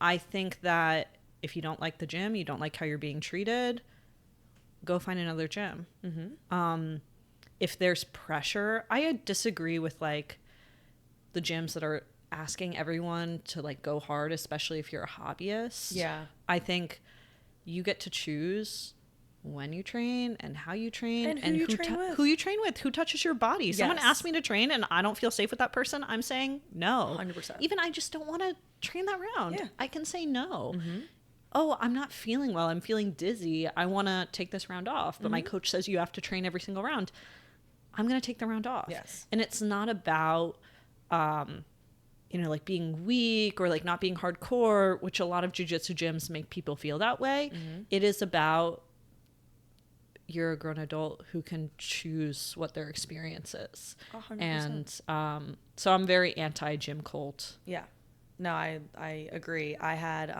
Speaker 2: I think that if you don't like the gym, you don't like how you're being treated, go find another gym. Mm-hmm. If there's pressure, I disagree with like the gyms that are asking everyone to like go hard, especially if you're a hobbyist.
Speaker 1: Yeah.
Speaker 2: I think you get to choose when you train and how you train
Speaker 1: and who you train with,
Speaker 2: who touches your body. Yes. Someone asked me to train and I don't feel safe with that person. I'm saying no.
Speaker 1: 100%.
Speaker 2: Even I just don't want to train that round. Yeah. I can say no. Mm-hmm. Oh, I'm not feeling well. I'm feeling dizzy. I want to take this round off. But my coach says you have to train every single round. I'm going to take the round off.
Speaker 1: Yes.
Speaker 2: And it's not about, like being weak or like not being hardcore, which a lot of jiu-jitsu gyms make people feel that way. Mm-hmm. It is about you're a grown adult who can choose what their experience is. 100%. And so I'm very anti-gym cult.
Speaker 1: Yeah. No, I agree. I had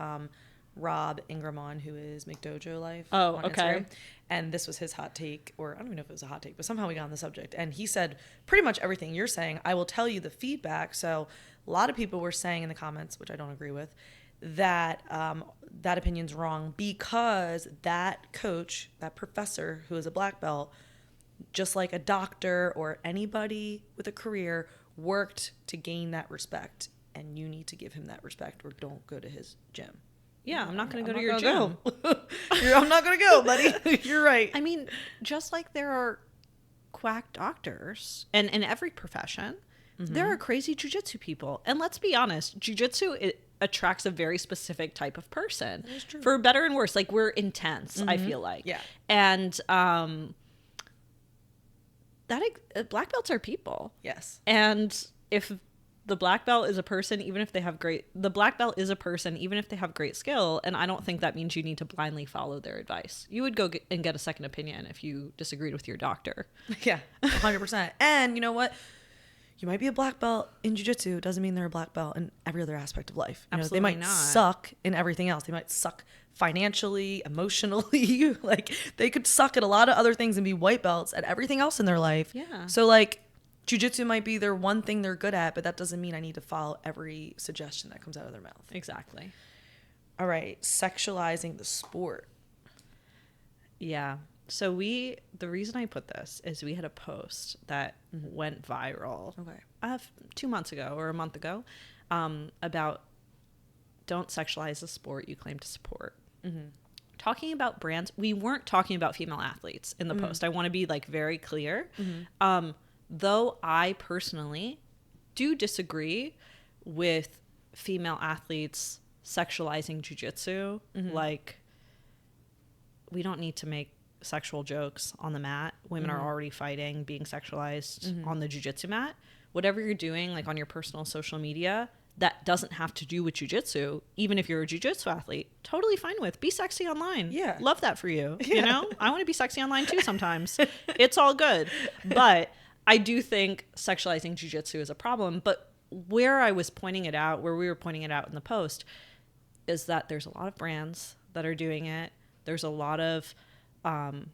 Speaker 1: Rob Ingram on, who is McDojo Life on Instagram. And this was his hot take, or I don't even know if it was a hot take, but somehow we got on the subject. And he said pretty much everything you're saying. I will tell you the feedback. So a lot of people were saying in the comments, which I don't agree with, that that opinion's wrong because that coach, that professor who is a black belt, just like a doctor or anybody with a career, worked to gain that respect. And you need to give him that respect or don't go to his gym.
Speaker 2: Yeah, I'm not going to go to your gym.
Speaker 1: I'm not going to go, buddy. You're right.
Speaker 2: I mean, just like there are quack doctors, and in every profession, there are crazy jiu-jitsu people. And let's be honest, jiu-jitsu, it attracts a very specific type of person. That is true. For better and worse. Like, we're intense, I feel like.
Speaker 1: Yeah.
Speaker 2: And black belts are people.
Speaker 1: Yes.
Speaker 2: And if the black belt is a person, even if they have the black belt is a person, even if they have great skill. And I don't think that means you need to blindly follow their advice. You would go and get a second opinion if you disagreed with your doctor.
Speaker 1: Yeah, 100%. And you know what? You might be a black belt in jiu-jitsu. Doesn't mean they're a black belt in every other aspect of life.
Speaker 2: Absolutely
Speaker 1: they might
Speaker 2: not.
Speaker 1: suck in everything else. They might suck financially, emotionally. Like, they could suck at a lot of other things and be white belts at everything else in their life.
Speaker 2: Yeah.
Speaker 1: So like, jiu-jitsu might be their one thing they're good at, but that doesn't mean I need to follow every suggestion that comes out of their mouth.
Speaker 2: Exactly.
Speaker 1: All right. Sexualizing the sport.
Speaker 2: Yeah. So the reason I put this is we had a post that went viral 2 months ago or a month ago about don't sexualize the sport you claim to support. Mm-hmm. Talking about brands. We weren't talking about female athletes in the post. I want to be like very clear. Mm-hmm. Though I personally do disagree with female athletes sexualizing jiu-jitsu. Mm-hmm. Like, we don't need to make sexual jokes on the mat. Women are already fighting, being sexualized on the jiu-jitsu mat. Whatever you're doing, like on your personal social media, that doesn't have to do with jiu-jitsu. Even if you're a jiu-jitsu athlete, totally fine with. Be sexy online.
Speaker 1: Yeah.
Speaker 2: Love that for you. Yeah. You know? I want to be sexy online too sometimes. It's all good. But I do think sexualizing jiu-jitsu is a problem. But where I was pointing it out, where we were pointing it out in the post, is that there's a lot of brands that are doing it. There's a lot of brands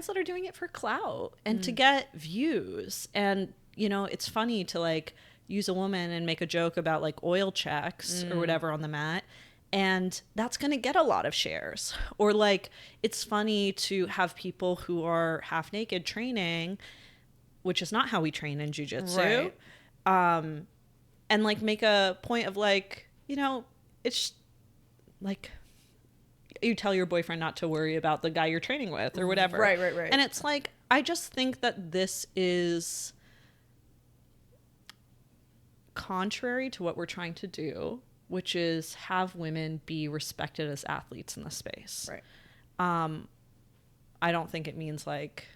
Speaker 2: that are doing it for clout and to get views. And, you know, it's funny to like use a woman and make a joke about like oil checks or whatever on the mat. And that's going to get a lot of shares. Or like, it's funny to have people who are half naked training, which is not how we train in jiu-jitsu. Right. And like make a point of like, you know, it's like you tell your boyfriend not to worry about the guy you're training with or whatever.
Speaker 1: Right.
Speaker 2: And it's like, I just think that this is contrary to what we're trying to do, which is have women be respected as athletes in the space.
Speaker 1: Right.
Speaker 2: I don't think it means like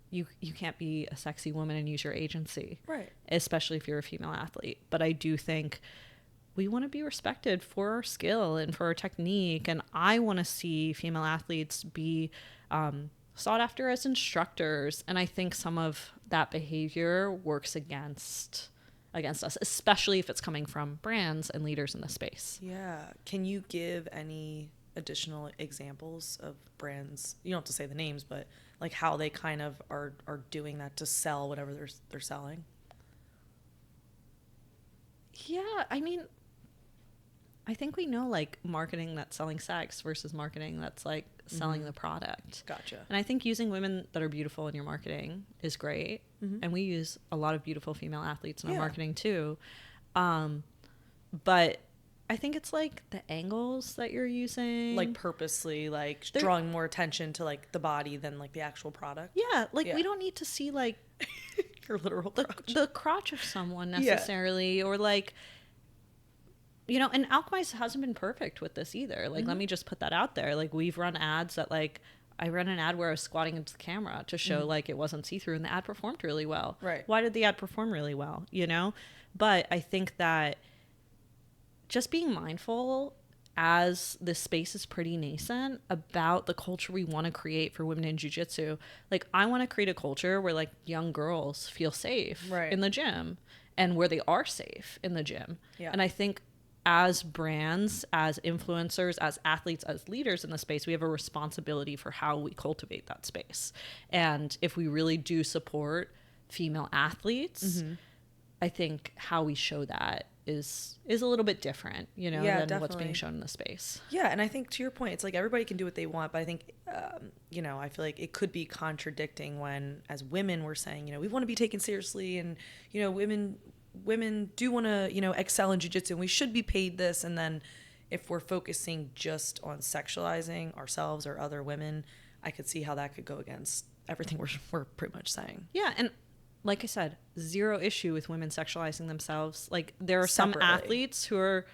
Speaker 2: you can't be a sexy woman and use your agency.
Speaker 1: Right.
Speaker 2: Especially if you're a female athlete. But I do think we want to be respected for our skill and for our technique. And I want to see female athletes be sought after as instructors. And I think some of that behavior works against us, especially if it's coming from brands and leaders in the space.
Speaker 1: Yeah. Can you give any additional examples of brands? You don't have to say the names, but like how they kind of are doing that to sell whatever they're selling.
Speaker 2: Yeah, I mean, I think we know like marketing that's selling sex versus marketing that's like selling the product.
Speaker 1: Gotcha.
Speaker 2: And I think using women that are beautiful in your marketing is great. And we use a lot of beautiful female athletes in our marketing too. But I think it's like the angles that you're using.
Speaker 1: Like purposely like drawing more attention to like the body than like the actual product.
Speaker 2: Yeah. Like we don't need to see like
Speaker 1: your literal crotch.
Speaker 2: The crotch of someone necessarily or like, you know, and Alchemize hasn't been perfect with this either. Like, let me just put that out there. Like, we've run ads that, like, I ran an ad where I was squatting into the camera to show, like, it wasn't see-through, and the ad performed really well.
Speaker 1: Right.
Speaker 2: Why did the ad perform really well, you know? But I think that just being mindful as this space is pretty nascent about the culture we want to create for women in jiu-jitsu. Like, I want to create a culture where, like, young girls feel safe in the gym and where they are safe in the gym. Yeah. And I think as brands, as influencers, as athletes, as leaders in the space, we have a responsibility for how we cultivate that space. And if we really do support female athletes, I think how we show that is a little bit different, you know, than definitely what's being shown in the space.
Speaker 1: Yeah, and I think to your point, it's like everybody can do what they want, but I think, you know, I feel like it could be contradicting when, as women, we're saying, you know, we want to be taken seriously, and, you know, women do want to, you know, excel in jiu-jitsu and we should be paid this. And then if we're focusing just on sexualizing ourselves or other women, I could see how that could go against everything we're pretty much saying.
Speaker 2: Yeah. And like I said, zero issue with women sexualizing themselves. Like there are some athletes who are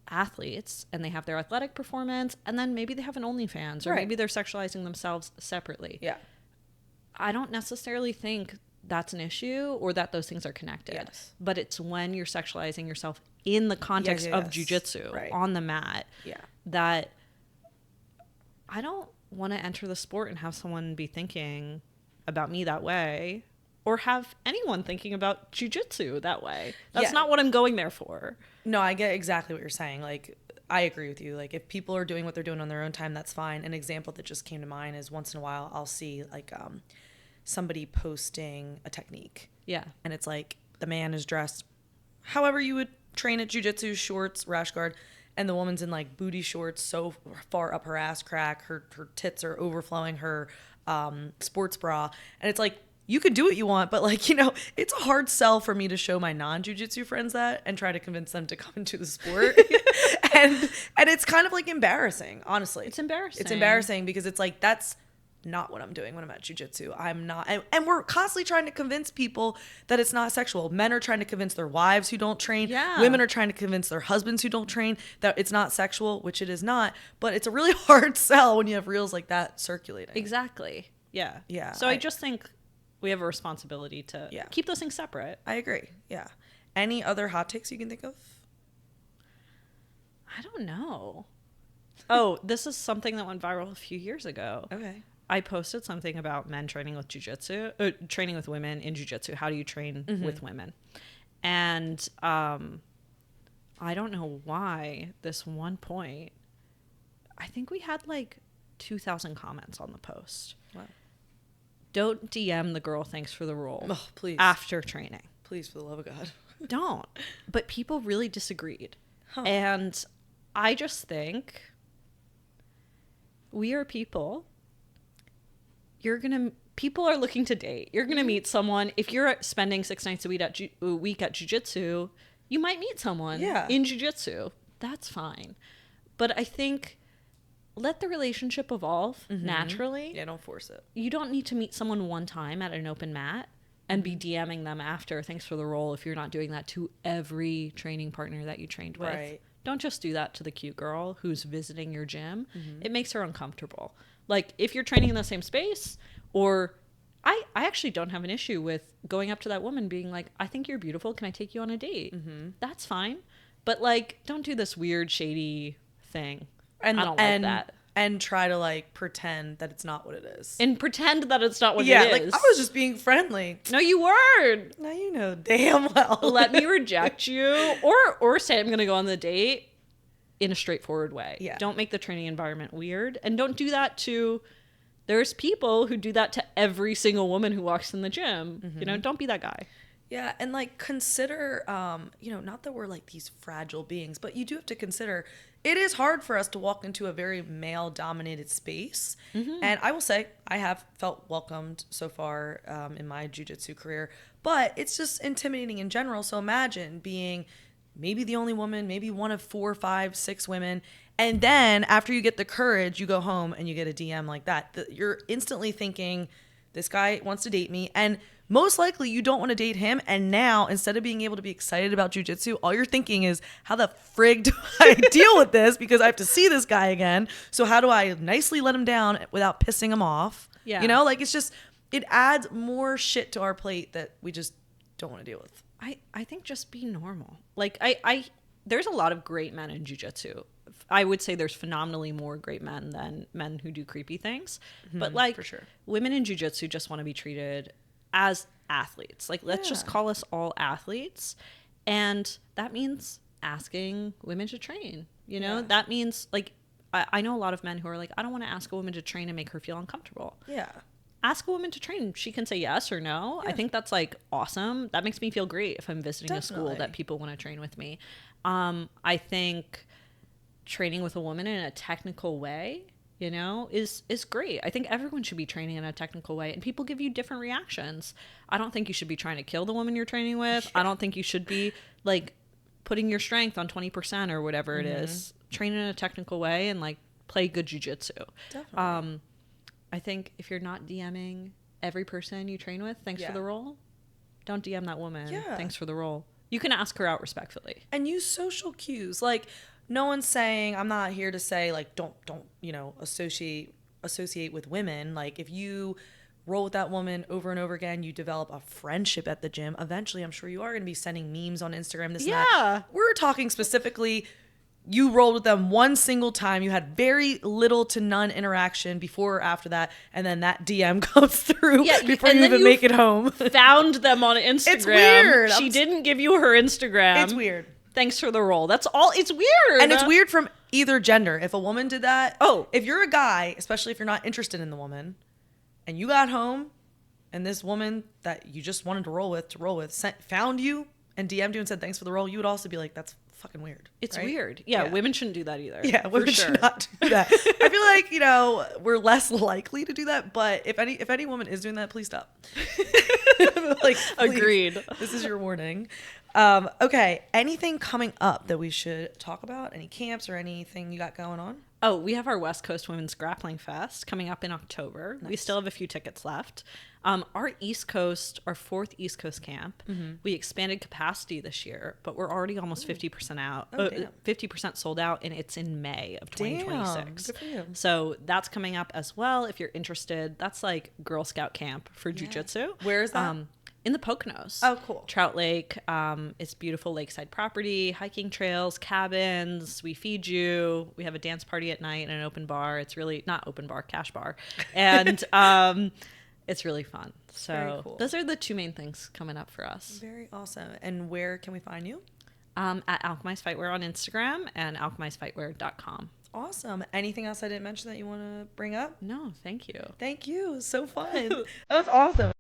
Speaker 2: athletes and they have their athletic performance and then maybe they have an OnlyFans or maybe they're sexualizing themselves separately. Yeah. I don't necessarily think that's an issue or that those things are connected. Yes. But it's when you're sexualizing yourself in the context of jiu-jitsu on the mat that I don't want to enter the sport and have someone be thinking about me that way or have anyone thinking about jiu-jitsu that way. That's not what I'm going there for.
Speaker 1: No, I get exactly what you're saying. Like, I agree with you. Like, if people are doing what they're doing on their own time, that's fine. An example that just came to mind is once in a while I'll see like somebody posting a technique. Yeah. And it's like the man is dressed however you would train at jiu-jitsu, shorts, rash guard, and the woman's in like booty shorts so far up her ass crack, her tits are overflowing her sports bra. And it's like, you could do what you want, but like, you know, it's a hard sell for me to show my non-jiu-jitsu friends that and try to convince them to come into the sport. and it's kind of like embarrassing, honestly.
Speaker 2: It's embarrassing.
Speaker 1: It's embarrassing because it's like, that's not what I'm doing when I'm at jiu-jitsu. I'm not. And we're constantly trying to convince people that it's not sexual. Men are trying to convince their wives who don't train. Yeah. Women are trying to convince their husbands who don't train that it's not sexual, which it is not. But it's a really hard sell when you have reels like that circulating.
Speaker 2: Exactly. Yeah.
Speaker 1: Yeah.
Speaker 2: So I just think we have a responsibility to keep those things separate.
Speaker 1: I agree. Yeah. Any other hot takes you can think of?
Speaker 2: I don't know. Oh, this is something that went viral a few years ago.
Speaker 1: Okay.
Speaker 2: I posted something about men training with jiu-jitsu, training with women in jiu-jitsu. How do you train with women? And I don't know why this one point, I think we had like 2,000 comments on the post.
Speaker 1: Wow.
Speaker 2: Don't DM the girl thanks for the roll.
Speaker 1: Oh, please.
Speaker 2: After training.
Speaker 1: Please, for the love of God.
Speaker 2: Don't. But people really disagreed.
Speaker 1: Huh.
Speaker 2: And I just think we are people. People are looking to date. You're going to meet someone. If you're spending 6 nights a week at jiu-jitsu, you might meet someone in jiu-jitsu. That's fine. But I think let the relationship evolve naturally.
Speaker 1: Yeah, don't force it.
Speaker 2: You don't need to meet someone one time at an open mat and be DMing them after, thanks for the roll, if you're not doing that to every training partner that you trained with.
Speaker 1: Right.
Speaker 2: Don't just do that to the cute girl who's visiting your gym. It makes her uncomfortable. Like, if you're training in the same space, or I actually don't have an issue with going up to that woman being like, I think you're beautiful. Can I take you on a date? That's fine. But, like, don't do this weird, shady thing.
Speaker 1: And,
Speaker 2: I don't like that.
Speaker 1: And try to, like, pretend that it's not what it is.
Speaker 2: And pretend that it's not what it is.
Speaker 1: Yeah, like, I was just being friendly.
Speaker 2: No, you weren't.
Speaker 1: Now you know damn well.
Speaker 2: Let me reject you. Or say I'm going to go on the date in a straightforward way.
Speaker 1: Yeah.
Speaker 2: Don't make the training environment weird. And don't do that to... There's people who do that to every single woman who walks in the gym. You know, don't be that guy.
Speaker 1: Yeah, and like consider, you know, not that we're like these fragile beings, but you do have to consider it is hard for us to walk into a very male-dominated space. And I will say I have felt welcomed so far in my jiu-jitsu career, but it's just intimidating in general. So imagine being maybe the only woman, maybe one of 4, 5, 6 women. And then after you get the courage, you go home and you get a DM like that. You're instantly thinking, this guy wants to date me. And most likely you don't want to date him. And now, instead of being able to be excited about jiu-jitsu, all you're thinking is, how the frig do I deal with this? Because I have to see this guy again. So how do I nicely let him down without pissing him off?
Speaker 2: Yeah.
Speaker 1: You know, like it's just, it adds more shit to our plate that we just don't want to deal with.
Speaker 2: I think just be normal. Like, there's a lot of great men in jiu-jitsu. I would say there's phenomenally more great men than men who do creepy things. But like,
Speaker 1: for sure.
Speaker 2: Women in jiu-jitsu just want to be treated as athletes. Like, let's just call us all athletes. And that means asking women to train. You know, that means like, I know a lot of men who are like, I don't want to ask a woman to train and make her feel uncomfortable.
Speaker 1: Yeah.
Speaker 2: Ask a woman to train. She can say yes or no. I think that's like awesome. That makes me feel great if I'm visiting a school that people want to train with me. I think training with a woman in a technical way, you know, is great. I think everyone should be training in a technical way, and people give you different reactions. I don't think you should be trying to kill the woman you're training with. I don't think you should be like putting your strength on 20% or whatever it is. Train in a technical way and like play good jiu-jitsu.
Speaker 1: Definitely.
Speaker 2: I think if you're not DMing every person you train with, thanks for the roll, don't DM that woman. Thanks for the roll. You can ask her out respectfully.
Speaker 1: And use social cues. Like, no one's saying, I'm not here to say, like, don't, you know, associate with women. Like, if you roll with that woman over and over again, you develop a friendship at the gym. Eventually, I'm sure you are going to be sending memes on Instagram, this and that. We're talking specifically, you rolled with them one single time. You had very little to none interaction before or after that. And then that DM comes through before you even make it home.
Speaker 2: Found them on Instagram.
Speaker 1: It's weird.
Speaker 2: She didn't give you her Instagram.
Speaker 1: It's weird.
Speaker 2: Thanks for the roll. That's all. It's weird.
Speaker 1: And it's weird from either gender. If a woman did that, if you're a guy, especially if you're not interested in the woman, and you got home and this woman that you just wanted to roll with found you and DM'd you and said thanks for the roll, you would also be like, that's fucking weird.
Speaker 2: It's weird. Yeah, women shouldn't do that either.
Speaker 1: Yeah, women should not do that. I feel like, you know, we're less likely to do that, but if any woman is doing that, please stop. Like, please.
Speaker 2: Agreed.
Speaker 1: This is your warning. Okay, anything coming up that we should talk about? Any camps or anything you got going on?
Speaker 2: Oh, we have our West Coast Women's Grappling Fest coming up in October. Nice. We still have a few tickets left. Our fourth East Coast camp, we expanded capacity this year, but we're already almost 50% out, 50% sold out, and it's in May of 2026.
Speaker 1: Good for you.
Speaker 2: So that's coming up as well. If you're interested, that's like Girl Scout camp for jiu-jitsu.
Speaker 1: Where is that?
Speaker 2: In the Poconos.
Speaker 1: Oh, cool.
Speaker 2: Trout Lake. It's beautiful lakeside property, hiking trails, cabins. We feed you. We have a dance party at night and an open bar. It's really not open bar, cash bar. And it's really fun. So
Speaker 1: cool.
Speaker 2: Those are the two main things coming up for us.
Speaker 1: Very awesome. And where can we find you?
Speaker 2: At Alchemize Fightwear on Instagram and alchemizefightwear.com.
Speaker 1: Awesome. Anything else I didn't mention that you want to bring up?
Speaker 2: No, thank you.
Speaker 1: Thank you. So fun. That was awesome.